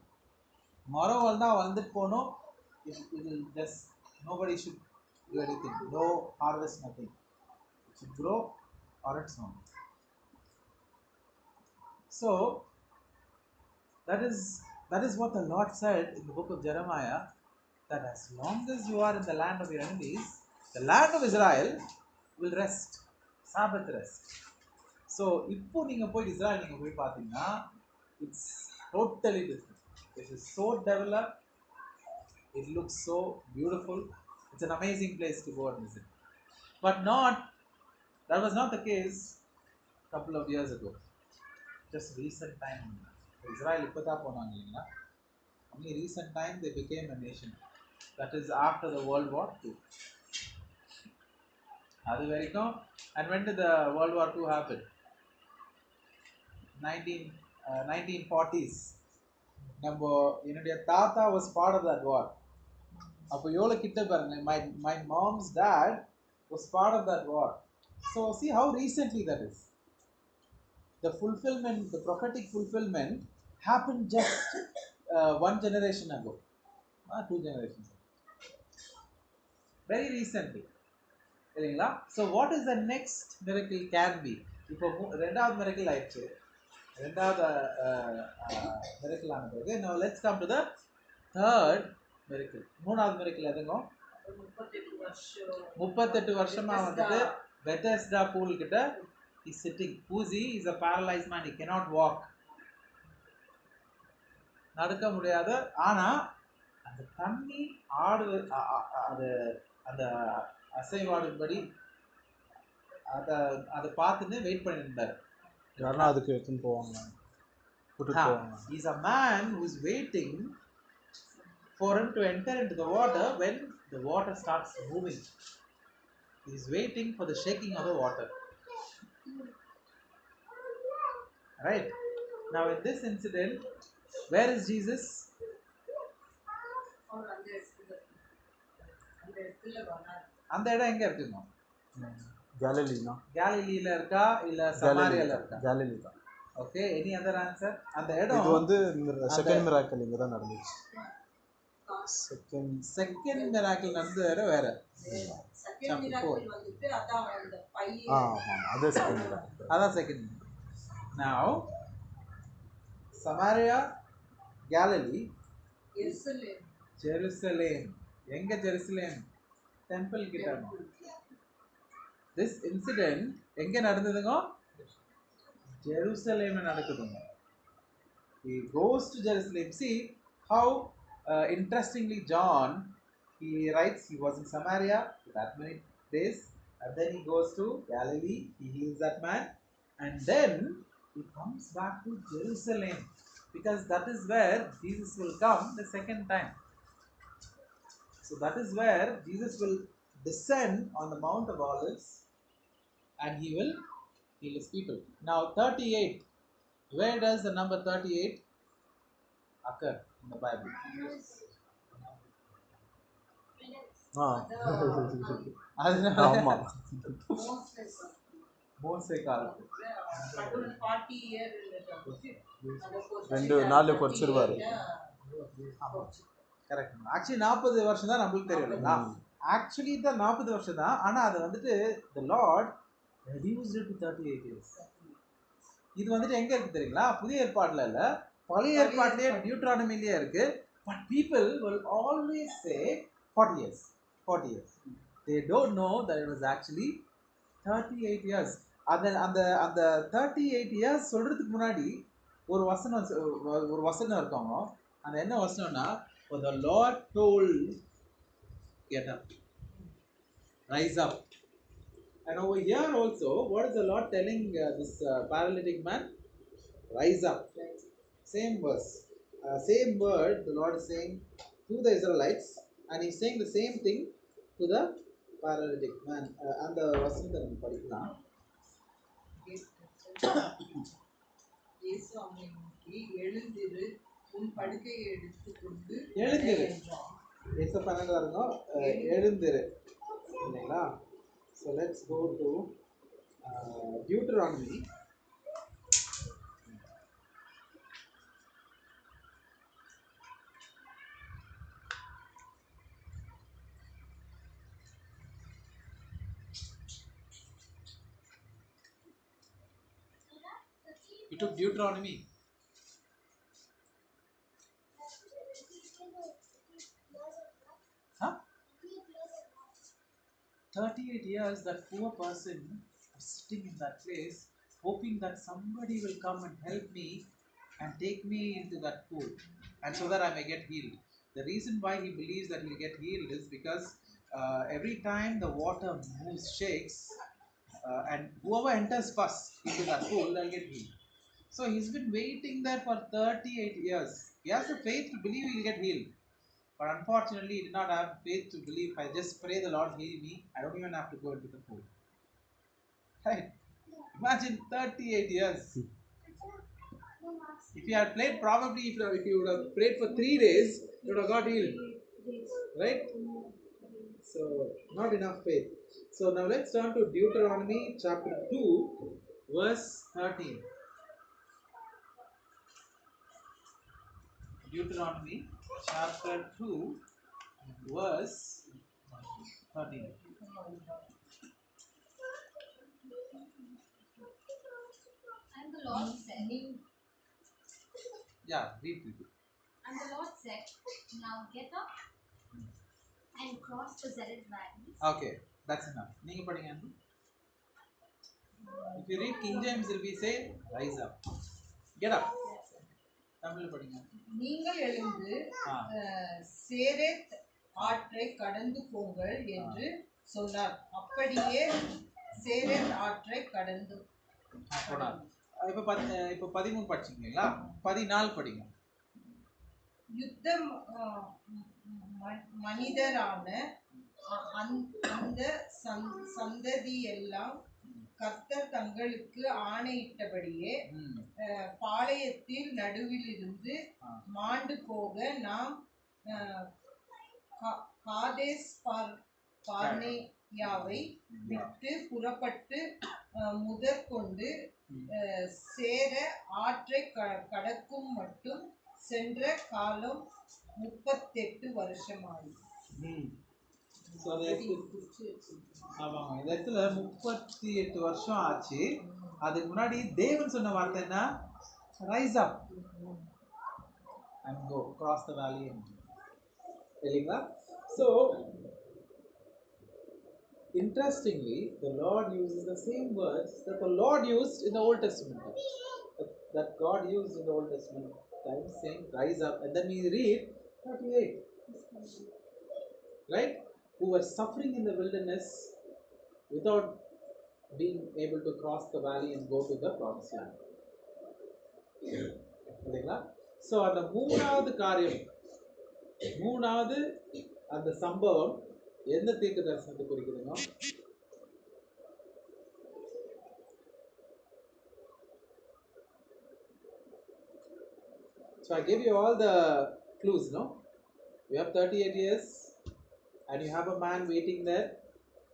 Speaker 1: மரம் வளர்ந்தா வளர்ந்துட்டு போகணும். It will just nobody should do anything. No harvest, nothing. It should grow on its own. So that is what the Lord said in the book of Jeremiah, that as long as you are in the land of your enemies, the land of Israel will rest. Sabbath rest. So இப்போ நீங்க போய் Israel நீங்க போய் பார்த்தீங்கன்னா it's totally different. It is so developed. It looks so beautiful. It's an amazing place to go and visit. But that was not the case a couple of years ago. Just recent time. Israel இப்பதான் போனாங்க இல்லைங்களா? Only recent time they became a nation. That is after the World War II. அது வரைக்கும். And when did the World War II happen? 1940s. நம்ம என்னுடைய தாத்தா was part of that war. அப்போ எவ்வளோ கிட்ட பாருங்க. My mom's dad was part of that war. So see how recently that is. The fulfillment, the prophetic fulfillment happened just one generation ago. 2 generations ago. Very recently. இல்லைங்களா? So what is the next miracle can be? இப்போ ரெண்டாவது miracle ஆயிடுச்சு. ரெண்டாவது miracle ஆன பிறகு now let's come to the third miracle. மூணாவது miracle எதுங்க? 38 வருஷமா வந்துட்டு பெத்தெஸ்டா பூல் கிட்ட is sitting. Uzi is a paralyzed man. He cannot walk. நடக்க முடியாது. ஆனா அந்த தண்ணி ஆடு அது அந்த அசைவாடும்படி அதை பார்த்துன்னு வெயிட் பண்ணிட்டு இருந்தார்.
Speaker 4: யாருன்னா அதுக்கு எடுத்துன்னு போவாங்க, கூட்டிட்டு போவாங்க.
Speaker 1: He's a man who is waiting for him to enter into the water when the water starts moving. He is waiting for the shaking of the water. Right? Now in this incident, where is Jesus? அந்த இடம் எங்க இருக்குங்க?
Speaker 4: கேலிலினா?
Speaker 1: கேலிலியில இருக்கா இல்ல சமாரியால இருக்கா?
Speaker 4: Galilee தான்.
Speaker 1: Okay, any other answer? அந்த இடம்
Speaker 4: இது வந்து செகண்ட் மிராக்கிள் இங்க தான் நடந்துச்சு.
Speaker 1: செகண்ட் மிராக்கிள் நடந்தது வேற.
Speaker 5: செகண்ட் மிராக்கிள் வந்துட்டு அதான் அந்த பைய
Speaker 4: அதே செகண்ட் மிராக்கிள்.
Speaker 1: அதான் second. Now Samaria, Galilee, Jerusalem. எங்க ஜெருசலேம்? டெம்பிள் கிட்ட. This incident எங்க நடந்ததுங்க? ஜெருசலேம்ல நடக்குதுங்க. He goes to Jerusalem. See how interestingly John he writes he was in Samaria for that many days, and then he goes to Galilee, he heals that man, and then he comes back to Jerusalem because that is where Jesus will come the second time. So that is where Jesus will descend on the Mount of Olives and he will heal his people. Now 38, where does the number 38 occur in the Bible?
Speaker 4: ஆமா,
Speaker 1: மோசே காலத்து
Speaker 5: 40 year
Speaker 4: ரெண்டு நாள் குறைச்சிருவாரு.
Speaker 1: Correct. Actually 40 வருஷம் தான் நம்மளுக்கு தெரியும் இல்லைங்களா? ஆக்சுவலி தான் 40 வருஷம் தான். ஆனால் அதை வந்துட்டு the Lord reduced it to 38 years. இது வந்துட்டு எங்க இருக்கு தெரியுங்களா? புதிய ஏற்பாடுல இல்ல, பழைய ஏற்பாட்டிலேயே டியூட்ரானமிலேயே இருக்கு. But people will always say 40 years, 40 years. They don't know that it was actually 38 years. அந்த அந்த அந்த 38 years சொல்றதுக்கு முன்னாடி ஒரு வசனம் இருக்காங்க. அந்த என்ன வசனம்னா, for the Lord told, get up, rise up. And over here also, what is the Lord telling this paralytic man? Rise up. Same verse, same word the Lord is saying to the Israelites, and he's saying the same thing to the paralytic man. And the வசனத்தை நம்ம படிக்கலாம்.
Speaker 5: இயேசு அவனை நோக்கி, எழுந்திரு, உன் படுக்கையை எடுத்துக்கொண்டு
Speaker 1: எழுந்திரு. இயேசு பண்ணாங்க எழுந்திரு இல்லைங்களா? So let's go to Deuteronomy. You took Deuteronomy. Huh? 38 years that poor person was sitting in that place hoping that somebody will come and help me and take me into that pool and so that I may get healed. The reason why he believes that he'll get healed is because every time the water moves, shakes, and whoever enters first into that pool, they'll get healed. So he's been waiting there for 38 years. He has the faith to believe he'll get healed. But unfortunately, he did not have faith to believe. If I just pray the Lord heal me, I don't even have to go into the pool. Right? Imagine 38 years. If you had prayed, probably if you would have prayed for 3 days, you would have got healed. Right? So, not enough faith. So, now let's turn to Deuteronomy chapter 2, verse 13. Deuteronomy chapter 2, verse 13.
Speaker 2: And the Lord said,
Speaker 1: Yeah, read it.
Speaker 2: and the Lord said, now get up and cross the Zered valleys.
Speaker 1: Okay, that's enough. நீங்க படிங்க. If you read King James, it will be say, rise up. Get up. Tamil படிங்க.
Speaker 5: நீங்கள் எழுந்து
Speaker 1: ஆ.
Speaker 5: சேரேத் ஆற்றை கடந்து போங்கள் என்று சொன்னார். அப்படியே சேரேத் ஆற்றை கடந்து
Speaker 1: போனார். இப்போ 13 படிச்சிங்களா? 14 படிங்க.
Speaker 5: யுத்த மனிதரான அந்த சந்ததியெல்லாம் கர்த்தர் தங்களுக்கு ஆணையிட்டபடியே பாளையத்தில் நடுவிலிருந்து மாண்டு போக நாம் காதேஸ் பார்னேயாவை விட்டு புறப்பட்டு முதற்கொண்டு சேர ஆற்றை கடக்கும் மட்டும் சென்ற காலம் 38 வருஷமாகும்.
Speaker 1: ஆமாங்க, இந்த இடத்துல 38 வருஷம் ஆச்சு. அதுக்கு முன்னாடி தேவன் சொன்ன வார்த்தை என்ன? Rise up and go cross the valley. இல்லைங்களா? So interestingly, the Lord uses the same words that the Lord used in the Old Testament, that God used in the Old Testament times, saying rise up. And then we read 38, right? Who were suffering in the wilderness without being able to cross the valley and go to the promised land. இல்லைங்களா? So அந்த மூணாவது காரியம், மூணாவது அந்த சம்பவம் எந்த தீர்க்க தரிசனத்தை குறிக்குதுங்க? So I gave you all the clues, no? You have 38 years and you have a man waiting there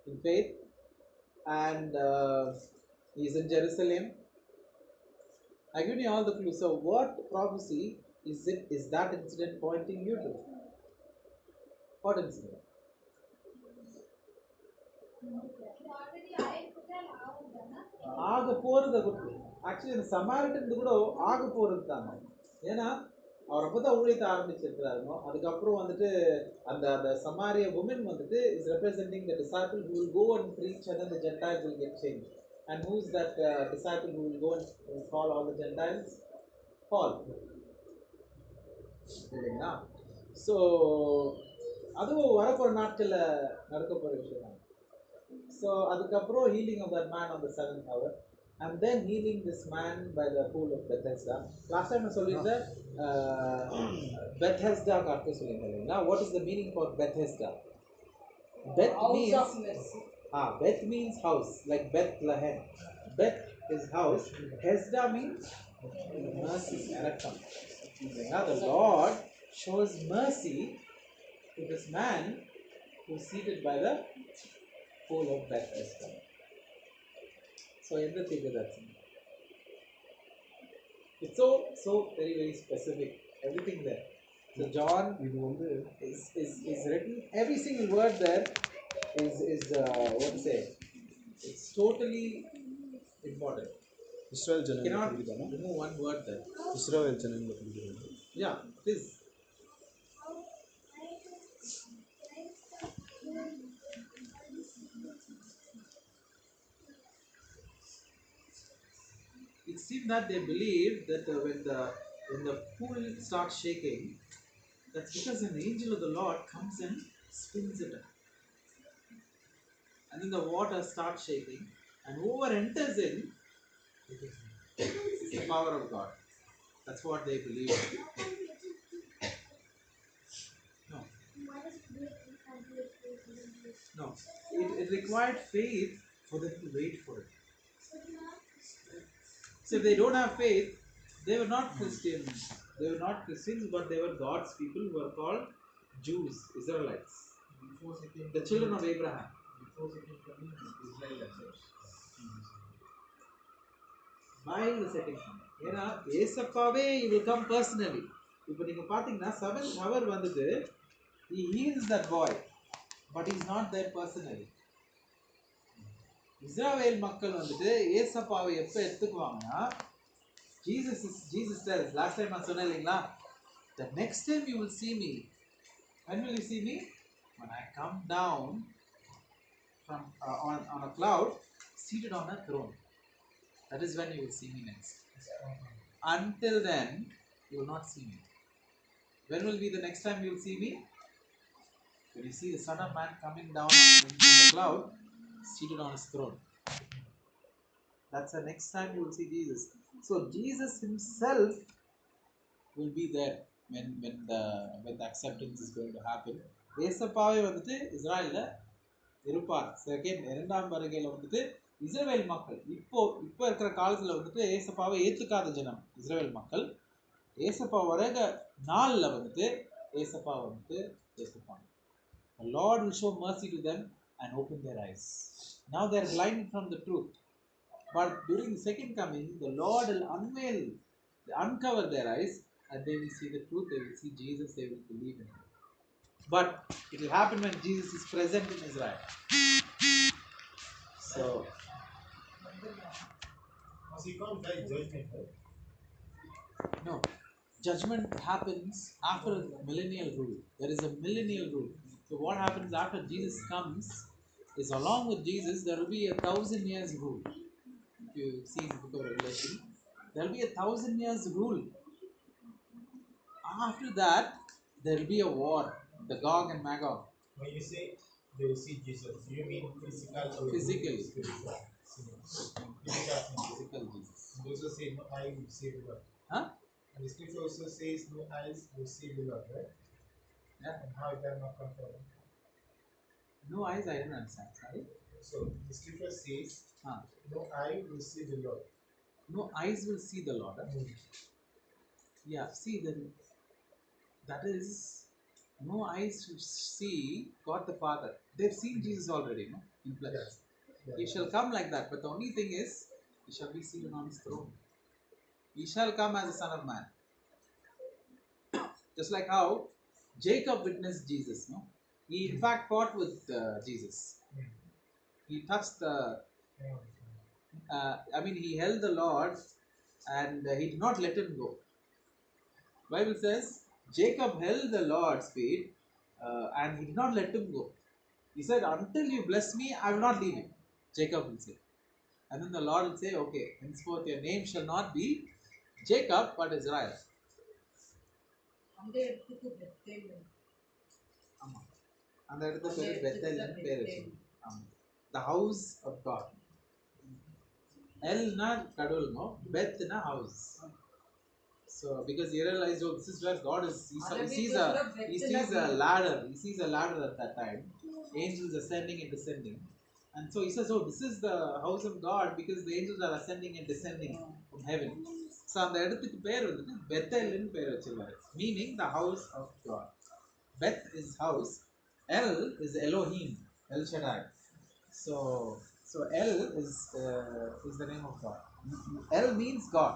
Speaker 1: in faith, and he is in Jerusalem. I give you all the clues. So what prophecy is that incident pointing you to? What incident? ஆக போறது. Actually இந்த Samaritan கூட ஆக போறது தாங்க. ஏன்னா அவர் அப்பதான் ஊழியத்தை ஆரம்பிச்சிருக்கிறாருங்க. அதுக்கப்புறம் வந்துட்டு அந்த அந்த சமாரிய women வந்துட்டு is representing the disciple who will go and preach and then the Gentiles will get changed. And who is that disciple who will go and call all the Gentiles? Paul. இல்லைங்களா? So அதுவும் வரப்போற நாட்களில் நடக்க போகிற விஷயம் தான். So அதுக்கப்புறம் healing of that man on the 7th hour, and then healing this man by the pool of Bethesda. Last time I சொல்லியிருந்தேன் Bethesda அர்த்தம் சொல்லியிருந்தேன் இல்லைங்களா? What is the meaning for Bethesda? Beth means Beth means house, like Bethlehem. Beth is house. Hesda means mercy, இரக்கம். The Lord shows mercy to this man who is seated by the pool of Bethesda. So எந்த தீர்க்கதரிசனம்? It's so very very specific. Everything there. So John
Speaker 4: இது வந்து
Speaker 1: is written. Every single word there is what to say? It's totally important.
Speaker 4: Israel
Speaker 1: You
Speaker 4: ஜனங்களை
Speaker 1: cannot
Speaker 4: குறிதானே?
Speaker 1: remove one word there.
Speaker 4: Israel ஜனங்களை குறிக்கிறது.
Speaker 1: Yeah, it is. It seems that they believe that when the pool starts shaking, that's because an angel of the Lord comes and spins it up. And then the water starts shaking, and whoever enters in is the power of God. That's what they believe. No, no. It required faith for them to wait for it. So if they don't have faith, they were not Christians. They were not Christians, but they were God's people who were called Jews, Israelites, the children of Abraham. While the second coming. ஏன்னா ஏசப்பாவே he will come personally. இப்போ நீங்க பாத்தீங்கன்னா 7th hour வந்துட்டு he heals that boy, but he is not there personally. இஸ்ரவேல் மக்கள் வந்துட்டு ஏசப்பாவை எப்ப எடுத்துக்குவாங்கன்னா Jesus tells, last time நான் சொன்னேன் இல்லைங்களா, the next time you will see me. When will you see me? When I come down from on a cloud, seated on a throne. That is when you will see me next. Until then, you will not see me. When will be the next time you will see me? When you see the Son of Man coming down in the cloud, seated on his throne. That's the next time you will see Jesus. So Jesus himself will be there when the acceptance is going to happen. ஏசப்பாவே வந்துட்டு இஸ்ராயல்ல இருப்பார். இரண்டாம் வருகையில வந்துட்டு இஸ்ரவேல் மக்கள் இப்போ இருக்கிற காலத்துல வந்துட்டு ஏசப்பாவை ஏத்துக்காத ஜனம் இஸ்ரவேல் மக்கள் ஏசப்பா வருக நாள்ல வந்துட்டு ஏசப்பா வந்துட்டு ஏத்துப்பாங்க. The Lord will show mercy to them and open their eyes. Now they are blinded from the truth. But during the second coming, the Lord will uncover their eyes, and they will see the truth. They will see Jesus. They will believe in him. But it will happen when Jesus is present in Israel. So,
Speaker 3: Must he come by judgment, right?
Speaker 1: no, judgment happens after millennial rule. There is a millennial rule. So what happens after Jesus comes is, along with Jesus, there will be 1,000 years rule. If you see in the book of Revelation, there will be 1,000 years rule. After that, there will be a war, the Gog and Magog.
Speaker 3: When you say they will see Jesus, do you mean physical or
Speaker 1: Physically.
Speaker 3: spiritual?
Speaker 1: Physical Jesus.
Speaker 3: And also say no eye will see the Lord.
Speaker 1: Huh?
Speaker 3: And the scripture also says no eyes will see the Lord, right?
Speaker 1: Yeah.
Speaker 3: And how is that not confirmed?
Speaker 1: No eyes, I don't understand. Sorry.
Speaker 3: So the scripture says
Speaker 1: Huh.
Speaker 3: no eye will see the Lord.
Speaker 1: No eyes will see the Lord. Huh? Yeah, see, then that is, no eyes to see God the Father. They've seen Jesus already, no? In flesh.
Speaker 3: Yes. Yeah.
Speaker 1: He shall come like that, but the only thing is, he shall be seated on his throne. He shall come as a Son of Man. Just like how Jacob witnessed Jesus, no? He in fact fought with Jesus. He touched the, he held the Lord, and he did not let him go. Bible says Jacob held the Lord's feet, and he did not let him go. He said, until you bless me, I will not leave you. Jacob will say. And then the Lord will say, okay, henceforth your name shall not be Jacob, but Israel.
Speaker 5: அந்த இடத்துக்கு Bethel
Speaker 1: ஆமா, அந்த இடத்து பேரு பெத்தேல்னு பேர் வச்சு. ஆமா, the house of God. எல்னா கடவுள்னோ, பெத்னா house. So because he realized, oh, this is where God is. He sees a ladder. He sees a ladder at that time. Angels ascending and descending. And so he says, oh, this is the house of God because the angels are ascending and descending from heaven. So அந்த இடத்துக்கு பேர் வந்துட்டு பெத்தேல்னு பேர் வச்சிருவாரு. Meaning the house of God. Beth is house. El is Elohim. El Shaddai. So So El is the name of God. El means God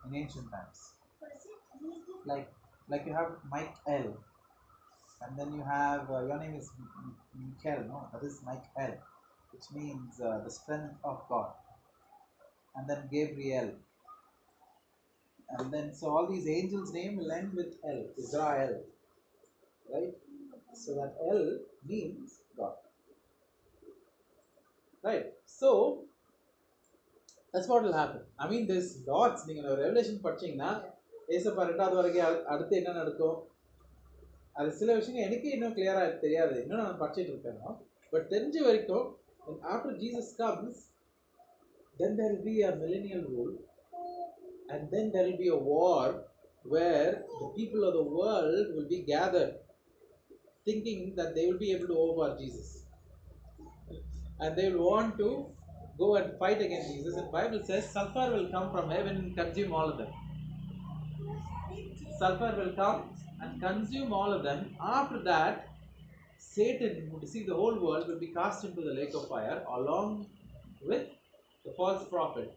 Speaker 1: in ancient times. Like you have Michael, and then you have your name is Michael, no? That is Michael, which means the strength of God. And then Gabriel, and then so all these angels' name will end with El, Israel, right? So that El means God, right? So that's what will happen. I mean, there's lots. நீங்கள் revelation படிச்சீங்கன்னா ஏசப்பா 2வது வரைக்கும் அடுத்து என்ன நடக்கும், அது சில விஷயங்கள் எனக்கே இன்னும் கிளியராக தெரியாது, இன்னும் நான் படிச்சுட்டு இருக்கேன். பட் தெரிஞ்ச வரைக்கும் after Jesus comes, then there will be a millennial rule, and then there will be a war where the people of the world will be gathered thinking that they will be able to overpower Jesus, and they will want to go and fight against Jesus. And Bible says sulfur will come from heaven and consume all of them. Sulfur will come and consume all of them. After that, Satan, who deceived the whole world, will be cast into the lake of fire along with the false prophet,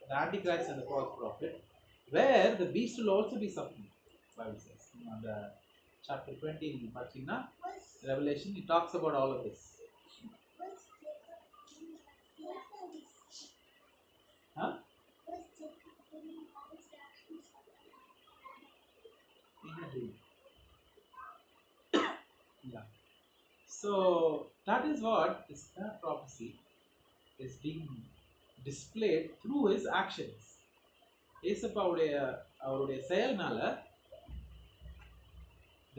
Speaker 1: the Antichrist and the false prophet, where the beast will also be suffering. Bible says on the chapter 20 in Revelation, it talks about all of this. Huh? Yeah. So that is what this prophecy is being displayed through his actions. ஏசப்பாவுடைய அவருடைய செயல்னால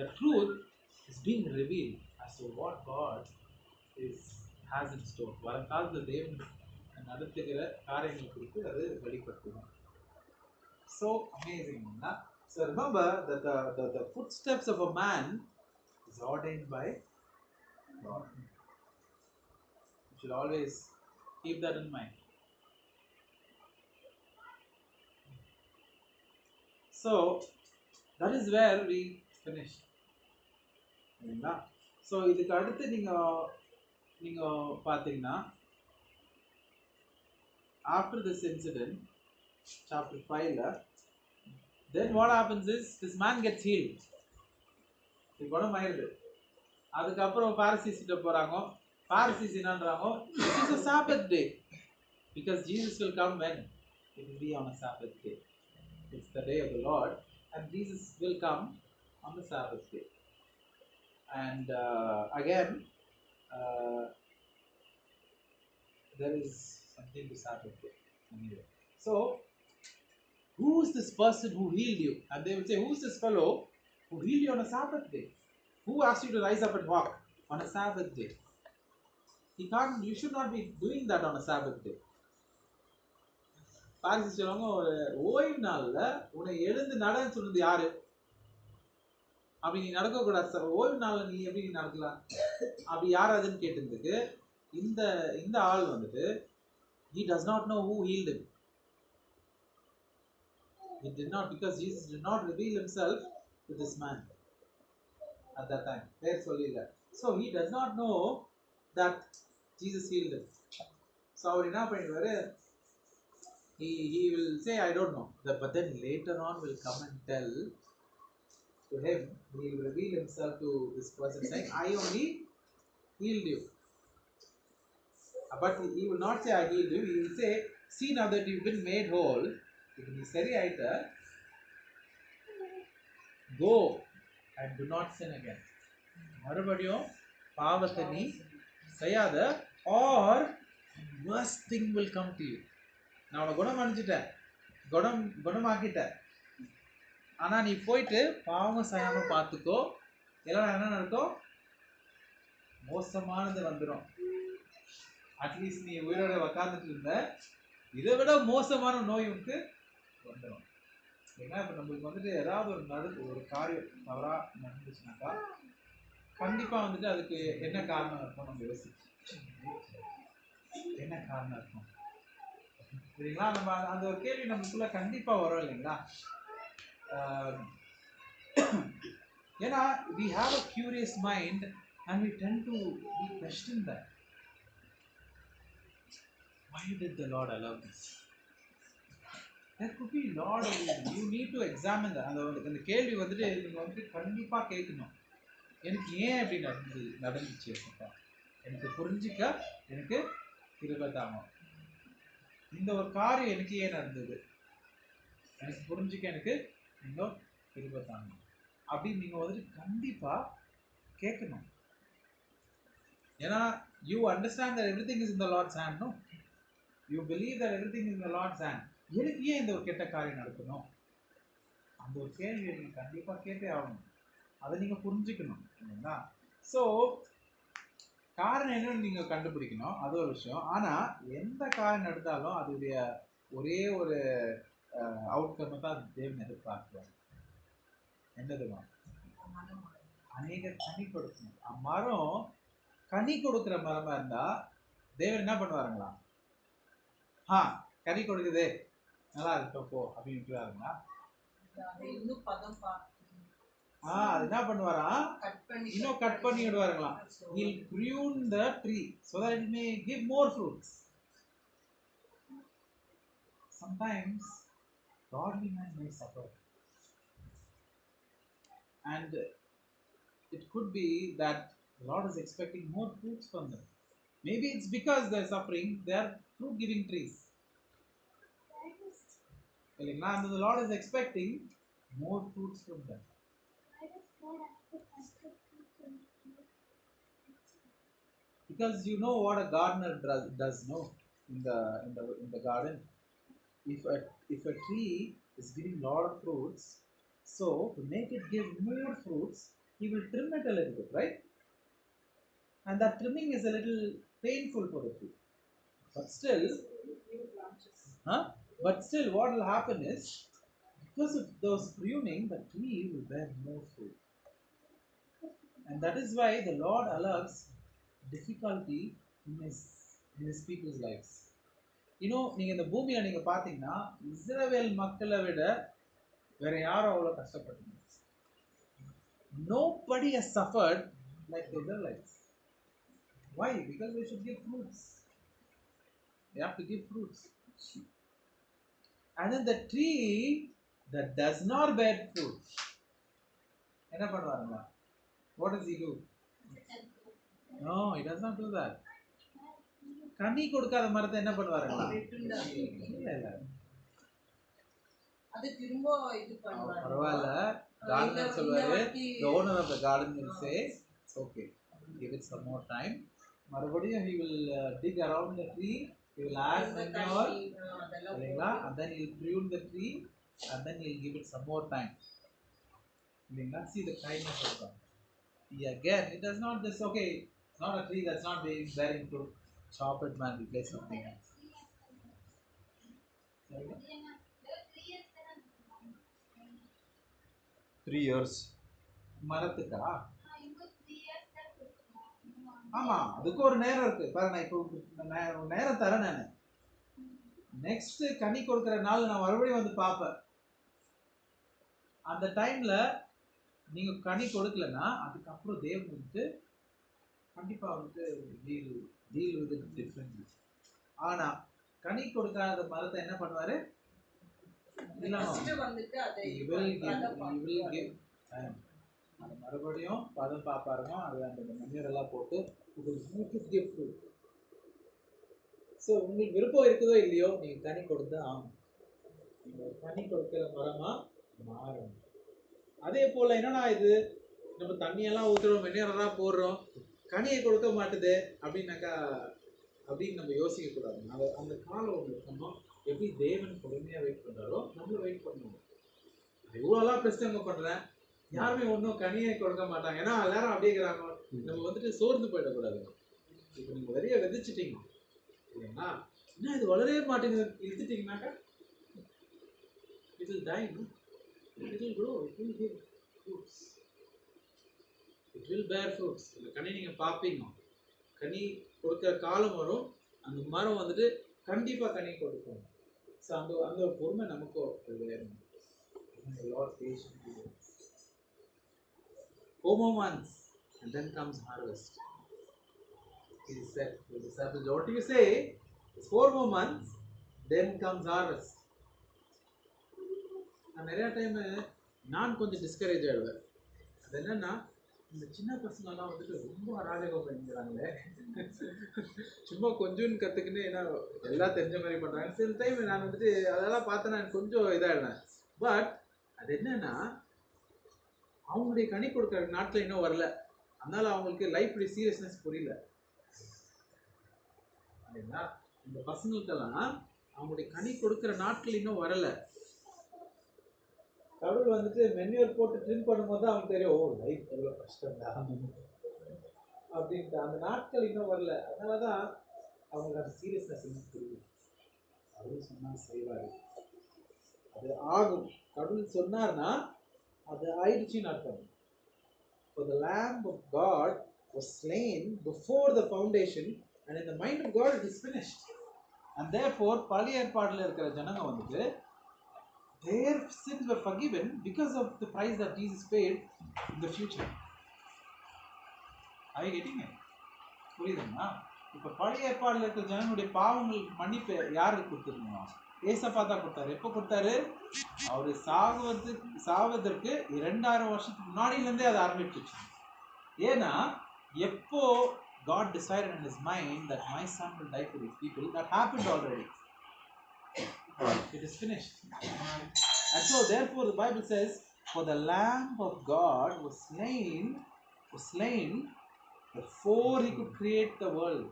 Speaker 1: the truth is being revealed as to what God has in store. வருங்காலத்தில் தேவன் நடத்துகிற காரியங்கள் குறித்து அது வெளிப்படுத்தும். So amazing. So remember that the footsteps of a man is ordained by God. You should always keep that in mind. So that is where we finish. So இதுக்கு அடுத்து நீங்க பார்த்தீங்கன்னா after this incident, chapter 5, then what happens is this man gets healed. இது குணமாயிருது. அதுக்கப்புறம் பாரிசீஸ் கிட்ட போறாங்க. பாரிசீஸ் என்னன்றாங்க, it is a Sabbath day, because Jesus will come when it will be on a Sabbath day. It's the day of the Lord, and Jesus will come on the Sabbath day. And again, there is something to Sabbath day. Anyway, so who is this person who healed you? And they will say, who is this fellow who healed you on a Sabbath day? Who asked you to rise up and walk on a Sabbath day? You should not be doing that on a Sabbath day. Farisi சொல்லுவாங்க, ஒரு ஓய்வு நாள்ல உன்னை எழுந்து நடன்னு சொன்னது யாரு? அப்படி நீ நடக்க கூடாது. ஓய்வு நாள்ல நீ எப்படி நடக்கலாம்? அப்படி யார் அதுன்னு கேட்டதுக்கு இந்த ஆள் வந்துட்டு, he does not know who healed him. He did not, because Jesus did not reveal himself to this man at that time. பேர் சொல்லல. So he does not know that Jesus healed him. So அவர் என்ன பண்ணிடுவாரு, he will say, I don't know. But then later on will come and tell to him, he will reveal himself to this person saying, I only healed you. But he will not say I healed you. He will say, see, now that you've been made whole, நீ சரியாயிட்ட, go and do not sin again. மறுபடியும் பாவத்தை நீ செய்யாத, or worst thing will come to you. நான் உன்னை குணமடைஞ்சிட்டேன், குணமாக்கிட்டேன், ஆனா நீ போயிட்டு பாவம் செய்யாம பார்த்துக்கோ, எல்லாம் என்ன நடக்கும், மோசமானது வந்துடும். அட்லீஸ்ட் நீ உயிரோட உக்காந்துட்டு இருந்த, இதை விட மோசமான நோய் உனக்கு வந்துடும். ஏன்னா இப்போ நம்மளுக்கு வந்துட்டு ஏதாவது ஒரு காரியம் தவறா நடந்துச்சுனாக்கா கண்டிப்பா வந்துட்டு அதுக்கு என்ன காரணம் இருக்கும், நம்ம யோசிச்சு என்ன காரணம் இருக்கும் சரிங்களா. நம்ம அந்த ஒரு கேள்வி நமக்குள்ள கண்டிப்பா வரும் இல்லைங்களா. ஏன்னா we have a curious mind And we tend to be question that. Why did the Lord allow this? There could be a lot of reasons. You need to examine that. அந்த கேள்வி வந்துட்டு நீங்கள் வந்துட்டு கண்டிப்பாக கேட்கணும். எனக்கு ஏன் அப்படி நடந்துச்சு அப்பா, எனக்கு புரிஞ்சிக்க எனக்கு கிருபை தாங்க. இந்த ஒரு காரியம் எனக்கு ஏன் நடந்தது, எனக்கு புரிஞ்சிக்க எனக்கு நீங்கள் கிருபை தாங்க அப்படின்னு நீங்கள் வந்துட்டு கண்டிப்பாக கேட்கணும். ஏன்னா you understand that everything is in the Lord's hand. No, you believe that everything is in the Lord's hand. எனக்கு ஏன் இந்த ஒரு கெட்ட காரியம் நடக்கணும், அந்த ஒரு கேள்வியை நீங்கள் கண்டிப்பாக கேட்டே ஆகணும். அதை நீங்கள் புரிஞ்சுக்கணும் இல்லைங்களா? ஸோ காரணம் என்னன்னு நீங்கள் கண்டுபிடிக்கணும், அது ஒரு விஷயம். ஆனால் எந்த காரணம் எடுத்தாலும் அதோடைய ஒரே ஒரு அவுட்கம்மை தான் தேவன் எதிர்பார்க்குறாங்க. என்னதுமா? அநேக கனி கொடுக்கணும். மரம் கனி கொடுக்குற மரமாக இருந்தால் தேவன் என்ன பண்ணுவாருங்களா? கனி கொடுக்குது, நல்லா இருக்கட்டும் போ அப்படின்னு விட்டுவாருங்களா?
Speaker 5: இன்னும் பதம்
Speaker 1: அது என்ன பண்ணுவாரா? இன்னும் கட் பண்ணி விடுவாருங்களாம். He'll prune the tree so that it may give more fruits. Sometimes godly man may suffer, and it could be that the Lord is expecting more fruits from them. Maybe it's because they're suffering, they are fruit giving trees. And the Lord is expecting more fruits from them. Because you know what a gardener does know in the garden. If a tree is giving a lot of fruits, so to make it give more fruits, he will trim it a little bit, right? And that trimming is a little painful for the tree. But still, what will happen is, because of those pruning, the tree will bear more fruit. And that is why the Lord allows difficulty in his people's lives. நீங்கள் இந்த பூமியை நீங்கள் பார்த்தீங்கன்னா இஸ்ரவேல் மக்களை விட வேற யாரும் அவ்வளோ கஷ்டப்பட்டீங்க. Nobody has suffered like the Israelites. Why? Because they should give fruits. They have to give fruits. And then the tree that does not bear fruit, என்ன பண்ணுவாருங்களா? What does he do? No, he does not do that. கனி கொடுக்காத மரத்தை என்ன பண்ணுவாருங்களா?
Speaker 5: அது திரும்ப இது பண்ணுவாரு.
Speaker 1: பரவாயில்ல, gardener சொல்வாரு, the owner of the garden will say, it's okay, give it some more time. மறுபடியும் he will dig around the tree, he will add manure, இல்லைங்களா? And then he will prune the tree, and then he will give it some more time. இல்லைங்களா? See the kindness of God. Again, it does not just, okay, it's not a tree that's not bearing fruit, chop it man, replace something else. Sorry?
Speaker 4: 3 years.
Speaker 1: மரத்துக்கா? ஆமா, அதுக்கு ஒரு நேரம் இருக்கு பாரு. நான் இப்போ நேரம் தரேன். நான் நெக்ஸ்ட் கனி கொடுக்குற நாள் நான் மறுபடியும் வந்து பார்ப்பேன். அந்த டைம்ல நீங்க கனி கொடுக்கலன்னா அதுக்கப்புறம் தேவன் வந்துட்டு கண்டிப்பா வந்துட்டு டீல் வித் இட் டிஃபரெண்ட்லி. ஆனா கனி கொடுக்காத மரத்தை என்ன பண்ணுவாரு? அது மறுபடியும் பதம் பார்ப்பாருங்க. அது அந்த மண்ணீரெல்லாம் போட்டு கிஃப்ட். ஸோ உங்களுக்கு விருப்பம் இருக்குதோ இல்லையோ நீங்கள் கனி கொடுத்து ஆகும். நீங்கள் கனி கொடுக்குற மரமா மாறணும். அதே போல் என்னன்னா, இது நம்ம தண்ணியெல்லாம் ஊற்றுறோம், மென்னீரெல்லாம் போடுறோம், கனியை கொடுக்க மாட்டுது அப்படின்னாக்கா அப்படின்னு நம்ம யோசிக்கக்கூடாது. அந்த காலம் ஒன்று இருக்கணும். எப்படி தேவன் பொறுமையாக வெயிட் பண்ணுறாரோ நம்மளும் வெயிட் பண்ணணும். இவ்வளோலாம் பிரச்சனை பண்ணுறேன், யாருமே ஒன்றும் கனியை கொடுக்க மாட்டாங்க. ஏன்னா எல்லாரும் அப்படியே இருக்கிறாங்க. நம்ம வந்துட்டு சோர்ந்து போயிடக்கூடாது. இப்போ நீங்கள் நிறைய விதைச்சிட்டீங்க இல்லைங்களா? என்ன இது வளரவே மாட்டேங்குது எடுத்துட்டீங்கன்னாக்கா it will die, no? It will grow, it will give fruits, it will bear fruits. இந்த கனி நீங்கள் பார்ப்பீங்க, கனி கொடுக்குற காலம் வரும், அந்த மரம் வந்துட்டு கண்டிப்பாக கனி கொடுக்கும். ஸோ அந்த பொறுமை நமக்கும் வேணும். Lord patiently. Homomans, and then comes harvest. He said to the disciples, what do you say? It's 4 more months, then comes harvest. நான் நிறையா டைமு நான் கொஞ்சம் டிஸ்கரேஜ் ஆகிடுவேன். அது என்னன்னா, இந்த சின்ன பசங்கள்லாம் வந்துட்டு ரொம்ப அராஜகம் பண்ணிக்கிறாங்களே, சும்மா கொஞ்சம் கற்றுக்குன்னு ஏன்னா எல்லாம் தெரிஞ்ச மாதிரி பண்ணுறாங்க. சில டைம் நான் வந்துட்டு அதெல்லாம் பார்த்தேன்னா எனக்கு கொஞ்சம் இதாகிடுவேன். பட் அது என்னன்னா, அவங்களுடைய கனி கொடுக்குற நாட்டில் இன்னும் வரல, அதனால அவங்களுக்கு லைஃபுடைய சீரியஸ்னஸ் புரியல. அப்படின்னா இந்த பசங்களுக்கெல்லாம் அவங்களுடைய கனி கொடுக்குற நாட்கள் இன்னும் வரலை. கடவுள் வந்துட்டு மென்யூர் போட்டு ட்ரிம் பண்ணும்போது தான் அவங்களுக்கு தெரியும், ஓ லைஃப் எவ்வளோ கஷ்டம்டா அப்படின்ட்டு. அந்த நாட்கள் இன்னும் வரல, அதனால தான் அவங்களுக்கு அந்த சீரியஸ்னஸ் இன்னும் புரியும். கடவுள் சொன்னால் செய்வார், அது ஆகும். கடவுள் சொன்னார்னா அது ஆயிடுச்சுன்னு அர்த்தம். For the Lamb of God was slain before the foundation, and in the mind of God it is finished. And therefore பழைய ஏற்பாடுல இருக்கிற ஜனங்க வந்துட்டு their sins were forgiven because of the price that Jesus paid in the future. Are you getting it? புரியுதுங்களா? இப்போ பழைய ஏற்பாடுல இருக்கிற ஜனங்களுடைய பாவங்கள் மன்னிப்பு யாருக்கு கொடுத்துருந்தோம்? ஏசப்பா தான் கொடுத்தாரு. எப்போ கொடுத்தாரு? அவர் சாவதற்கு 2000 வருஷத்துக்கு முன்னாடியிலேருந்தே அது ஆரம்பிச்சிச்சு. ஏன்னா எப்போ God decided in his mind that my son will die for these people, that happened already. It is finished. And so therefore the Bible says, for the Lamb of God was slain before he could create the world.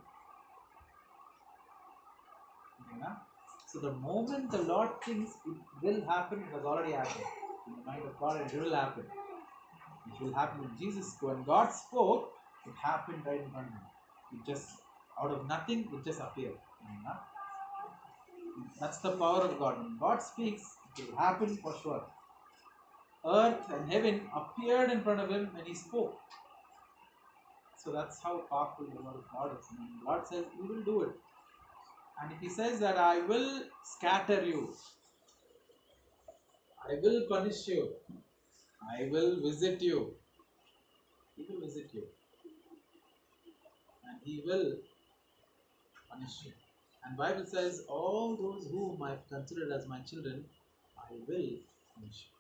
Speaker 1: So the moment the Lord thinks it will happen, it has already happened. In the mind of God, it will happen. It will happen when Jesus, when God spoke, it happened right in front of him. It just, out of nothing, it just appeared. That's the power of God. When God speaks, it will happen for sure. Earth and heaven appeared in front of him when he spoke. So that's how powerful the word of God is. And God says, he will do it. And if he says that I will scatter you, I will punish you, I will visit you, he will visit you. And he will punish you. And Bible says, all those whom I have considered as my children, I will punish you.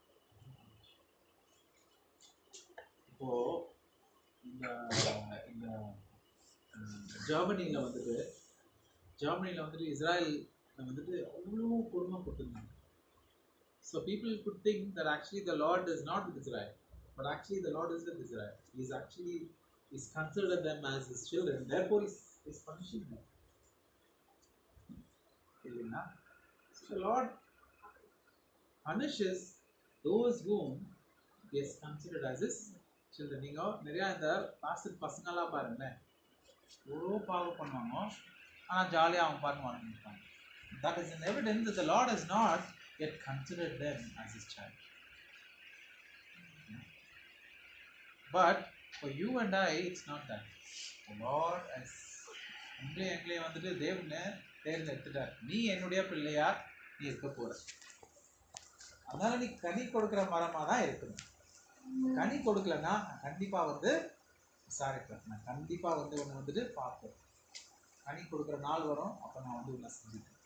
Speaker 1: இப்போ இந்த ஜெர்மனியில் வந்துட்டு Israel வந்துட்டு அவ்வளோ கொடுமைப்பட்டிருந்தாங்க. So people could think that actually the Lord is not with Israel, but actually the Lord is with Israel. He's considered them as his children, therefore he's punishing them. So the Lord punishes those whom he has considered as his children. நீங்கள் நிறையா இந்த pastor பசங்களாம் பாருங்களேன், எவ்வளோ பாவம் பண்ணுவாங்க, ஆனால் ஜாலியாக அவங்க பாருங்க ஆரம்பிப்பாங்க. That is an evidence that the Lord has not yet considered them as his child. But for you and I, it's not that. The Lord has எங்களை வந்துட்டு தேவனை தேர்ந்தெடுத்துட்டார். நீ என்னுடைய பிள்ளையா நீ இருக்க போற, அதனால நீ கனி கொடுக்குற மரமாக தான் இருக்கணும். கனி கொடுக்கலன்னா நான் கண்டிப்பாக வந்து விசாரிப்பேன், நான் கண்டிப்பாக வந்து உன்னை வந்துட்டு பார்ப்பேன். கனி கொடுக்குற நாள் வரும், அப்போ நான் வந்து உன்னை செஞ்சுப்பேன்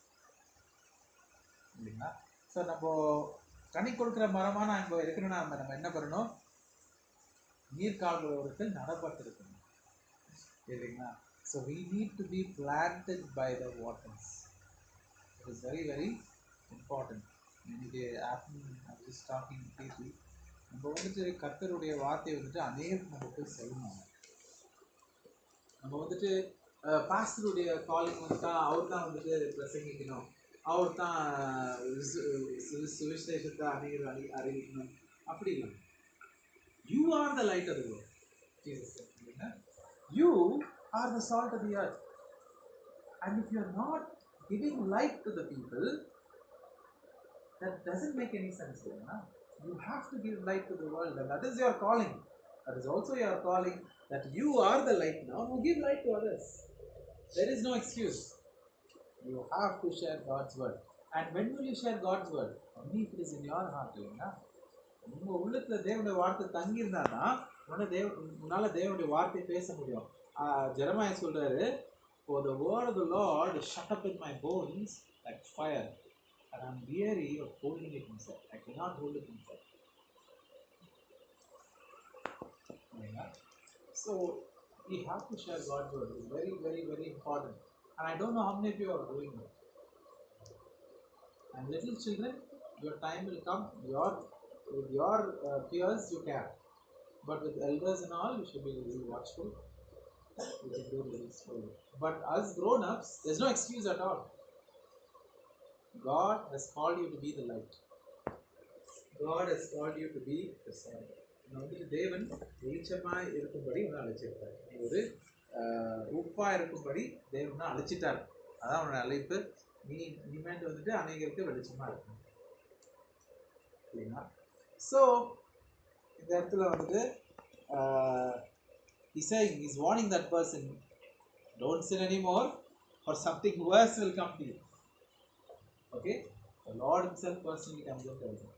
Speaker 1: இல்லைங்களா? ஸோ நம்ம கனி கொடுக்குற மரமாக நான் இப்போ இருக்கணும்னா நம்ம என்ன பண்ணணும்? நீர்கால்களோரத்தில் நடப்பட்டிருக்கணும் இல்லைங்களா? So we need to be planted by the waters. It is very very important. இன்னைக்கு I was just talking to people. நம்ம வந்துட்டு கர்த்தருடைய வார்த்தையை வந்துட்டு அநேகருக்கு நம்ம போய் சொல்லணும். நம்ம வந்துட்டு பாஸ்டருடைய காலிங் வந்துட்டா அவர் தான் வந்துட்டு பிரசங்கிக்கணும், அவர் தான் சுவிசேஷத்தை அறிவிக்கணும், அப்படி இல்லை. You are the light of the world. Jesus said, you are the salt of the earth. And if you are not giving light to the people, that doesn't make any sense. You have to give light to the world, and that is your calling. That is also your calling, that you are the light now who give light to others. There is no excuse. You have to share God's word. And when will you share God's word? Only if it is in your heart. உங்கள் உள்ளத்தில் தேவனுடைய வார்த்தை தங்கியிருந்தால் தான் உன்னால தேவனுடைய வார்த்தை பேச முடியும். ஜெரமாயா சொல்றாரு, for the word of the Lord is shut up in my bones like fire, and I'm weary of holding it inside. I cannot hold it inside. So we have to share God's word. It's very, very, very important. And I don't know how many of you are doing it. And little children, your time will come. With your peers, you can. But with elders and all, you should be really watchful. You can do really slowly. But us grown-ups, there's no excuse at all. God has called you to be the light. God has called you to be the sun. தேவன் வெளிச்சமாய் இருக்கும்படி உன்னை அழைச்சிருக்கார். நீ ஒரு உப்பா இருக்கும்படி தேவன் அழைச்சிட்டார். அதான் உன்னோட அழைப்பு. நீ இனிமேட்டு வந்துட்டு அநேகருக்கு வெளிச்சமா இருக்கணும். இல்லைங்களா? ஸோ இந்த இடத்துல வந்துட்டு he's warning that person, don't sin anymore or something worse will come to you. Okay? The Lord himself personally comes and tells him.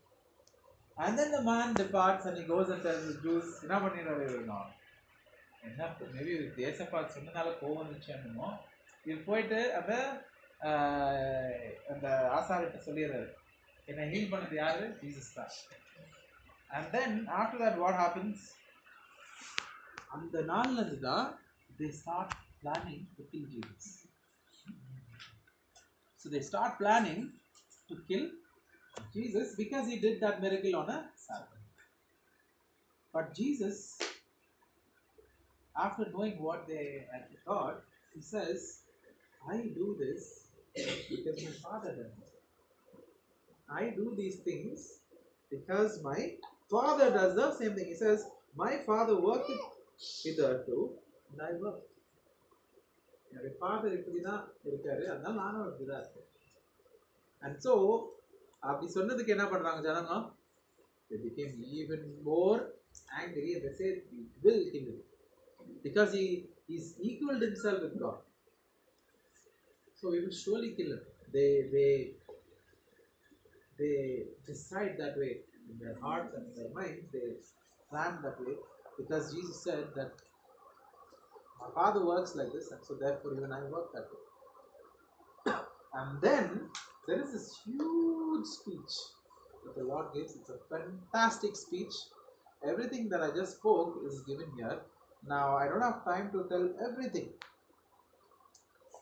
Speaker 1: And then the man departs and he goes and tells the Jews, என்ன பண்ணிடுறாரு நான் என்ன maybe தேசப்பா சொன்னதால கோவம் வந்துச்சுன்னு இது போயிட்டு அந்த ஆசாரிட்ட சொல்லிடுறாரு, என்னை ஹீல் பண்ணது யாரு? ஜீசஸ் தான். And then after that what happens? அந்த நாள்ல இருந்து தான் they start planning to kill Jesus. So they start planning to kill Jesus because he did that miracle on a Sabbath. But Jesus, after knowing what they had thought, he says, I do this because my Father does it. I do these things because my Father does the same thing. He says, my Father worked hitherto and I work. என்னுடைய father இப்படி தான் இருக்காரு, அதனால நானும் இப்படி தான் இருக்கேன். And so அப்படி சொன்னதுக்கு என்ன பண்ணுறாங்க ஜனங்க? They became even more angry and they said, we will kill him because he's equaled himself with God. So we will surely kill him. They decide that way in their hearts and in their minds. They plan that way because Jesus said that my Father works like this, and so therefore even I work that way. And then there is this huge speech that the Lord gives. It's a fantastic speech. Everything that I just spoke is given here. Now I don't have time to tell everything.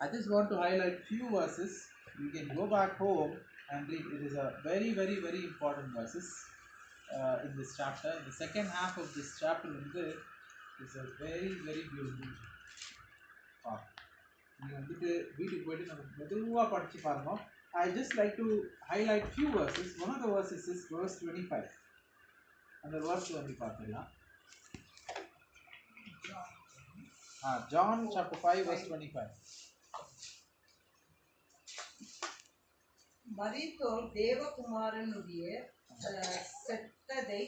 Speaker 1: I just want to highlight few verses. You can go back home and read. It is a very, very, very important verses in this chapter. The second half of this chapter is a very, very beautiful part. நீங்கள் வந்துட்டு வீட்டுக்கு போயிட்டு நம்ம மெதுவாக படித்து பாருங்க. I just like to highlight few verses. One of the verses is verse 25. அந்த verse வந்து பார்த்துக்கலாம். John chapter 5 verse 25.
Speaker 5: மரித்தோர் தேவகுமாரனுடைய சத்தத்தை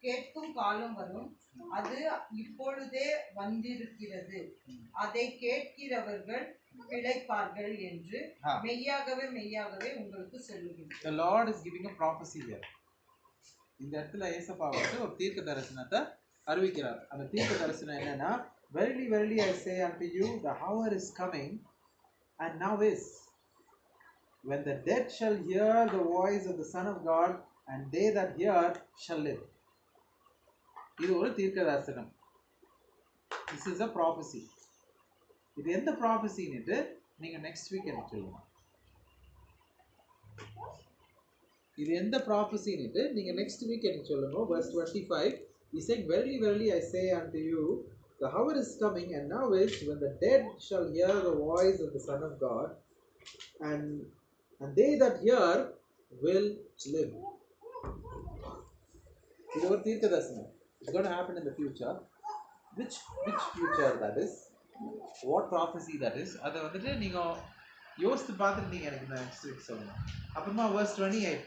Speaker 5: கேட்கும் காலம் வரும், அது இப்பொழுதே வந்திருக்கிறது, அதை கேட்கிறவர்கள் பிழைப்பார்கள் என்று மெய்யாகவே மெய்யாகவே உங்களுக்கு சொல்லுகிறேன்.
Speaker 1: The Lord is giving a prophecy here. இந்த இடத்துல ஏசப்பா வந்து ஒரு தீர்க்க தரிசனத்தை அறிவிக்கிறார். அந்த தீர்க்க தரிசனம் என்னன்னா, verily verily I say unto you, the hour is coming and now is, when the dead shall hear the voice of the Son of God, and they that hear shall live. இது ஒரு தீர்க்க தரிசனம். This is a prophecy. இது எந்த ப்ராஃபஸின்னுட்டு நீங்க next week எனக்கு சொல்லுங்க. இது எந்த ப்ராஃபஸின்னுட்டு நீங்க நெக்ஸ்ட் வீக் எனக்கு சொல்லுங்க. verse 25 he said, verily verily I say unto you, the hour is coming and now is, when the dead shall hear the voice of the Son of God, and they that hear will live. இது ஒரு தீர்க்க தரிசனம். It's going to happen in the future. Which future that is? What prophecy that is? அதை வந்துட்டு நீங்கள் யோசித்து பார்த்துட்டு நீங்கள் எனக்கு நெக்ஸ்ட் வீக் சொல்லணும். அப்புறமா verse 28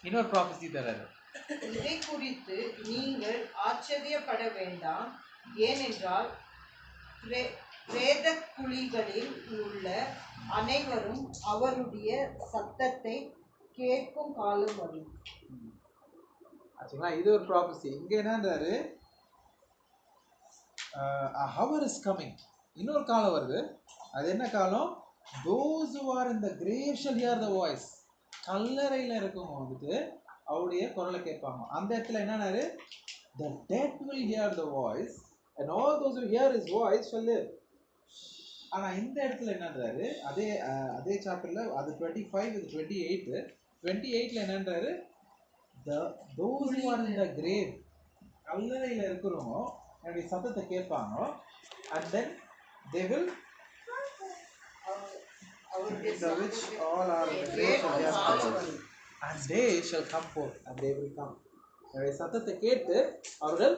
Speaker 1: இன்னொரு ப்ராஃபஸி தராரு.
Speaker 5: இதை குறித்து நீங்கள் ஆச்சரியப்பட வேண்டாம், ஏனென்றால் பிரேத குழிகளில் உள்ள அனைவரும் அவருடைய சத்தத்தை கேட்கும் காலம் வரும்.
Speaker 1: ஆச்சுங்களா? இது ஒரு ப்ராபஸி. இங்க என்னன்றாரு, hour is coming. இன்னொரு காலம் வருது. அது என்ன காலம்? those who are in the grave shall hear the voice. கல்லறையில இருக்கவங்க வந்துட்டு அவருடைய குரலை கேட்பாங்க. அந்த இடத்துல என்னன்னாரு, the dead will hear the voice and all those who hear his voice shall live. ஆனா இந்த இடத்துல என்னன்றாரு, அதே சாப்டர்ல அது 25 இது 28. 28ல என்னன்றாரு, those who are in the grave, கல்லறையில இருக்கிறவங்க என்னுடைய சத்தத்தை கேட்பாங்க, and then they will,
Speaker 5: அவருடைய
Speaker 1: the which all are in the grave shall hear
Speaker 5: காலம்
Speaker 1: the voice,
Speaker 5: வரும்.
Speaker 1: and they shall come forth, and they will come. என்னுடைய சத்தத்தை கேட்டு அவர்கள்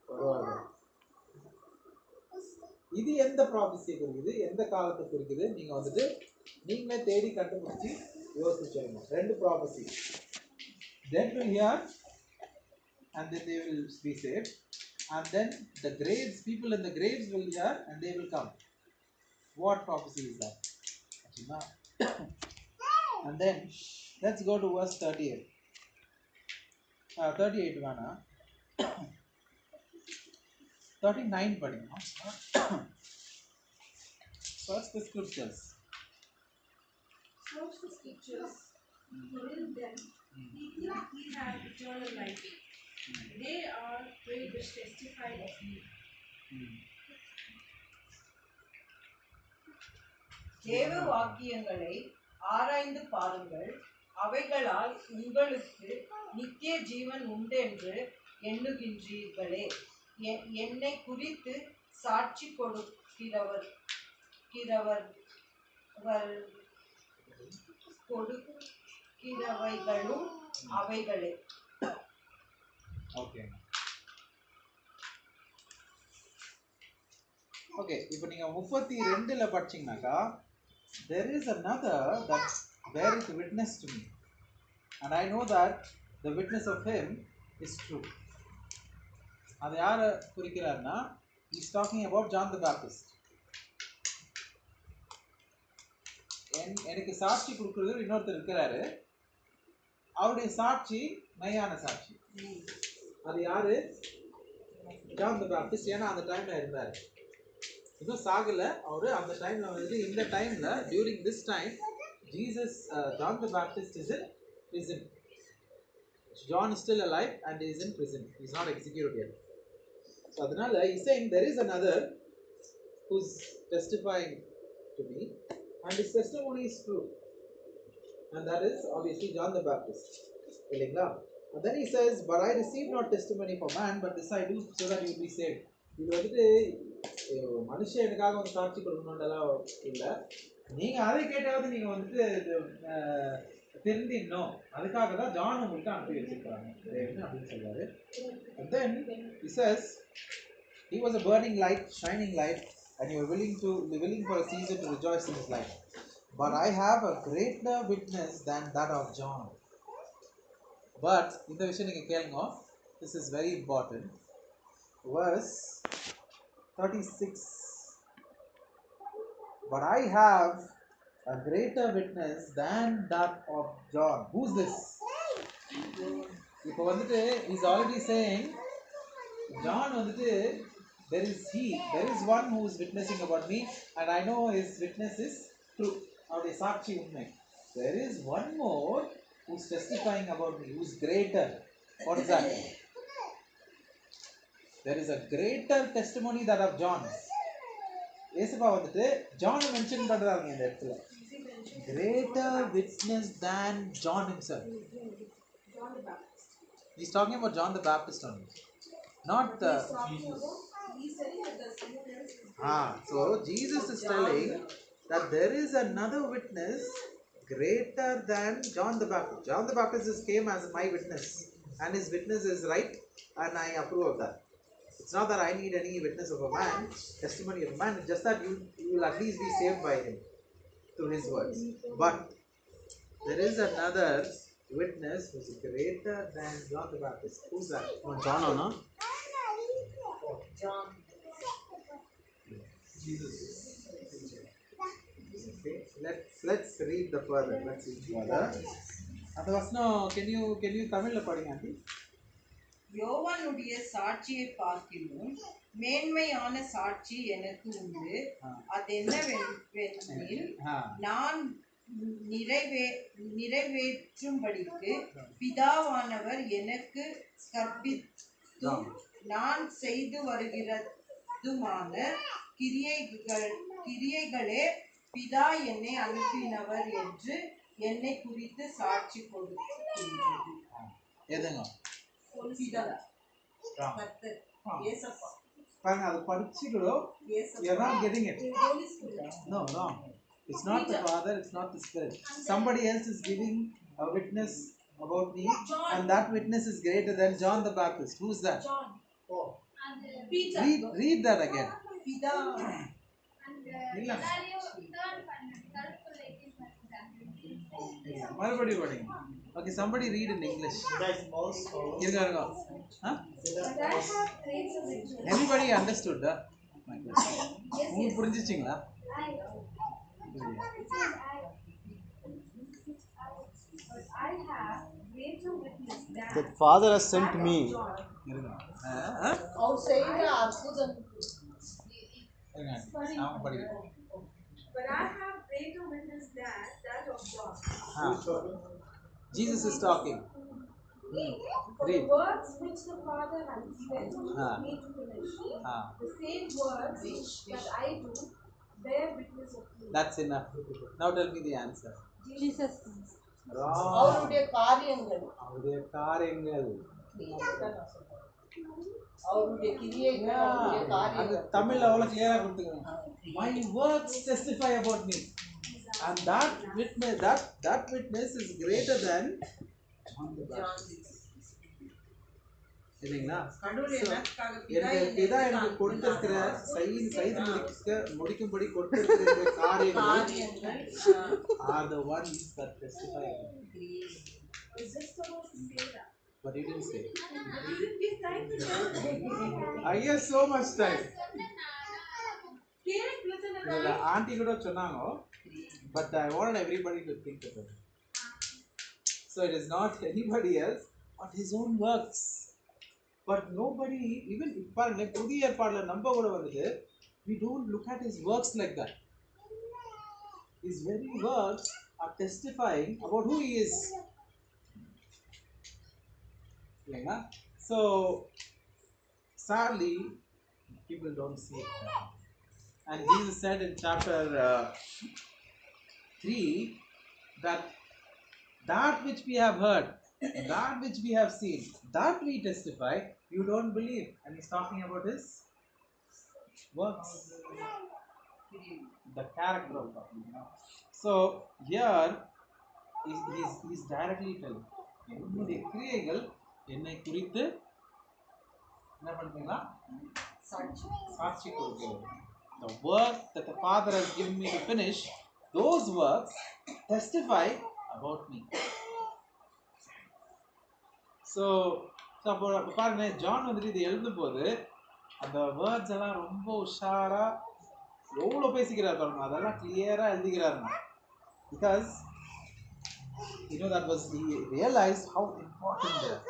Speaker 1: வருவார்கள். இது எந்த ப்ராபஸியை குறிக்குது, எந்த காலத்தை குறிக்குது? நீங்க வந்துட்டு நீங்களே தேடி கண்டுபிடிச்சி யோசிச்சு ரெண்டு prophecy. Dead will hear and then they will be saved, and then the graves, people in the graves will hear and they will come. What prophecy is that? And then let's go to verse 38. 38 வேணா 39 படிங்க. Search the scriptures.
Speaker 6: Search the scriptures, for in them ye have eternal life. They are they which testify of me.
Speaker 5: தேவ வாக்கியங்களை ஆராய்ந்து பாருங்கள், அவைகளால் உங்களுக்கு நித்திய ஜீவன் உண்டென்று எண்ணுகின்றீர்களே. என்னை குறித்து சாட்சி கொடுக்கிறவைகளும் அவைகளே.
Speaker 1: ஓகே ஓகே, இப்போ நீங்க 32ல படிச்சீங்கன்னாக்கா, there is another that beareth witness to me, and I know that the witness of him is true. அது யாரை குறிக்கிறார்னா, he is talking about John the Baptist. எனக்கு சாட்சி கொடுக்குறது இன்னொருத்தர் இருக்கிறாரு, அவருடைய சாட்சி மெய்யான சாட்சி. அது யாரு? John the Baptist. ஏன்னா அந்த டைம்ல இருந்தாரு, இன்னும் சாகல அவரு. அந்த டைம்ல வந்து இந்த டைம்ல during this time Jesus, John the Baptist is in prison. John is still alive and he is in prison. He is not executed yet. So அதனால he is saying there is another who is testifying to me and his testimony is true, and that is obviously John the Baptist. இல்லைங்களா? And then he says, but I receive not testimony for man, but this I do so that you will be saved. இது வந்துட்டு மனுஷன் எனக்காக வந்து சாட்சி கொடுக்கணுன்றலாம் இல்லை, நீங்க அதை கேட்டாவது நீங்க வந்துட்டு தெரிஞ்சிடணும், அதுக்காக தான் ஜான் உங்களுக்கு அனுப்பி வச்சிருக்காங்க அப்படின்னு சொல்றாரு. And then he says he was a burning light, shining light, and you were willing for a season to rejoice in his light. But I have a greater witness than that of John. But இந்த விஷயம் நீங்க கேளுங்க, this is very important. Verse 36. But I have a greater witness than that of John. Who's this? இப்போ வந்துட்டு he's already saying John வந்துட்டு there is one who is witnessing about me and I know his witness is true. அவருடைய சாட்சி உண்மை. There is one more who's testifying about me, who's greater. What is that? There is a greater testimony that of John. ஏசப்பா வந்துட்டு John mention பண்றாங்க இந்த இடத்துல. Greater witness than John himself.
Speaker 6: John the Baptist.
Speaker 1: He's talking about John the Baptist only, not the
Speaker 6: Jesus. He's saying that there's someone else.
Speaker 1: So Jesus is telling that there is another witness greater than John the Baptist. John the Baptist came as my witness, and his witness is right, and I approve of that. It's not that I need any witness of a man, testimony of a man, it's just that you will at least be saved by him through his words. But there is another witness who is greater than John the Baptist. Who's that?
Speaker 4: John Anna?
Speaker 5: John.
Speaker 1: Jesus. Okay, let's read the further. Let's read further. அந்த வசனம் can you தமிழ்ல படிங்க aunty?
Speaker 5: யோவானுடைய சாட்சியை பார்க்கிலும் மேன்மையான சாட்சி எனக்கு உண்டு. அதென்னவெனில்,
Speaker 1: ஆ.
Speaker 5: நான் நிறைவேற்றும்படிக்கு பிதாவானவர் எனக்கு கற்பித்தும் நான் செய்து வருகிறதுமான கிரியைகளே பிதா என்னை அனுப்பினவர் என்று என்னை குறித்து சாட்சி கொடுக்கின்றது.
Speaker 1: எதுங்க?
Speaker 5: பிதா,
Speaker 1: ஆ.
Speaker 5: கர்த்தர், ஏசப்பா,
Speaker 1: பாருங்க அது படிச்சுக்கிறோம். You're not getting it.
Speaker 6: Holy Spirit.
Speaker 1: No, wrong. It's not the Father, it's not the Spirit. Somebody else is giving a witness about me, and that witness is greater than John the Baptist. Who is that?
Speaker 6: John.
Speaker 3: Oh,
Speaker 2: And
Speaker 6: Peter.
Speaker 1: Read that again.
Speaker 5: பிதா,
Speaker 1: இல்ல.
Speaker 2: எல்லாரையும் turn பண்ணு. கருப்புல 18%.
Speaker 1: மறுபடியும் படிங்க. Okay, somebody read in English.
Speaker 3: that is mouse.
Speaker 1: இருங்க. Huh?
Speaker 6: But I have traits of it.
Speaker 1: Everybody understood my question. உங்களுக்கு புரிஞ்சிச்சிங்களா?
Speaker 6: But I have greater witness
Speaker 4: That
Speaker 6: than
Speaker 4: Father has sent
Speaker 6: that of
Speaker 4: me.
Speaker 6: John.
Speaker 1: இருங்க.
Speaker 5: அவர் செய்த அற்புதம்.
Speaker 1: இருங்க. அவங்க படிங்க.
Speaker 6: But I have greater witness than that of John.
Speaker 1: Jesus is talking.
Speaker 6: For
Speaker 1: Read.
Speaker 6: the works which the Father has given me to finish, the same works that I do bear witness of me.
Speaker 1: That's enough. Now tell me the answer.
Speaker 6: Jesus.
Speaker 1: Wrong.
Speaker 5: அவருடைய காரியங்கள்,
Speaker 1: அவருடைய காரியங்கள்.
Speaker 5: அவருடைய கிரியைகள், அவருடைய
Speaker 1: அது
Speaker 5: காரியங்கள்.
Speaker 1: தமிழ்ல அவ்வளவு கிளியரா கொடுத்துக்கோங்க. My works testify about me, and that witness is greater than John the Baptist. சரிங்களா?
Speaker 5: கடவுள் எனக்காக
Speaker 1: எனக்கு பிதா எனக்கு கொடுத்திருக்கிற முடிக்கும்படி கொடுத்திருக்கிற இந்த காரியங்கள் are the ones that testify about me.
Speaker 6: I was just about to say that.
Speaker 1: But he didn't say.
Speaker 6: You didn't give time to tell.
Speaker 1: I have so much time.
Speaker 6: Can't listen to
Speaker 1: இல்ல aunty கூட சொன்னாங்க, but I wanted everybody to think about it. So it is not anybody else but his own works. But nobody, even பாருங்க புதிய ஏற்பாடுல நம்ம கூட வந்துட்டு we don't look at his works like that. His very works are testifying about who he is. இல்லைங்களா? So sadly people don't see it. And Jesus said in chapter 3 that which we have heard, that which we have seen, that we testify, you don't believe. And he's talking about his works, the character of God. So here he's directly telling, என்னுடைய கிரியைகள் என்னை குறித்து என்ன பண்ணுறீங்களா? சாட்சி கொடுக்கிறது. The work that the Father has given me to finish, those works testify about me. So அப்போ பாருங்க, ஜான் வந்துட்டு இது எழுதும் போது அந்த வேர்ட்ஸ் எல்லாம் ரொம்ப உஷாரா எவ்வளோ பேசிக்கிறார் பாருங்க, அதெல்லாம் கிளியரா எழுதிக்கிறாருங்க. Because that was, he realized how important they are.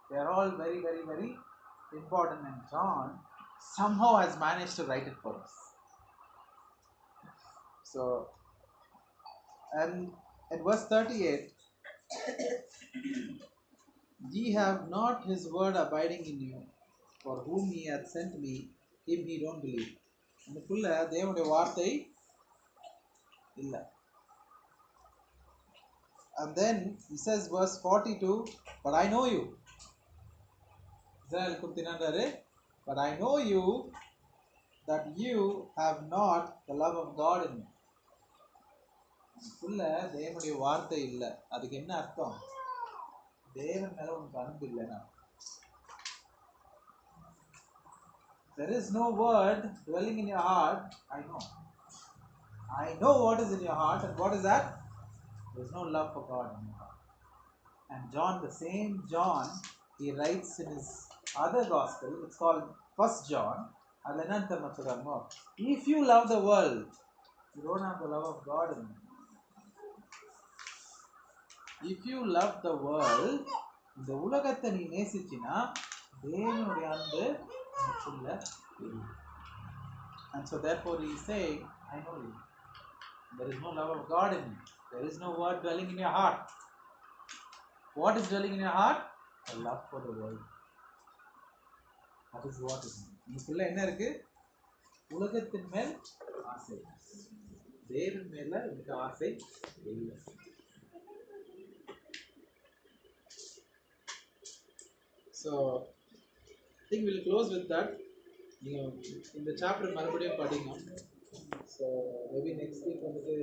Speaker 1: They are all very, very, very important, and John somehow has managed to write it for us. So, and in verse 38, ye have not his word abiding in you, for whom he hath sent me, him ye don't believe. அதுக்குள்ள தேவனுடைய வார்த்தை இல்லை. And then he says verse 42, but I know you. Israel குறித்தினாரு, but I know you that you have not the love of God in you. இதுக்குள்ள தேவனுடைய வார்த்தை இல்லை. அதுக்கு என்ன அர்த்தம்? தேவன் மேல உனக்கு அன்பு இல்லைன்னா. There is no word dwelling in your heart. I know what is in your heart, and what is that? There is no love for God in your heart. And John, the same John, he writes in his other gospel, it's called 1 John. If you love the world, you don't have the love of God in you. If you love the world, இந்த உலகத்தை நீ நேசிச்சினா தேவனுடைய அன்பு உனக்குள்ள இல்லை. And so therefore he is saying, I know you. There is no love of God in you. There is no word dwelling in your heart. What is dwelling in your heart? A love for the world. That is what it is. உனக்குள்ள என்ன இருக்கு? உலகத்தின் மேல் ஆசை. தேவன் மேல உனக்கு ஆசை இல்லை. So I think we'll close with that. நீங்கள் இந்த சாப்டர் மறுபடியும் படிங்க. ஸோ மேபி நெக்ஸ்ட் வீக் வந்துட்டு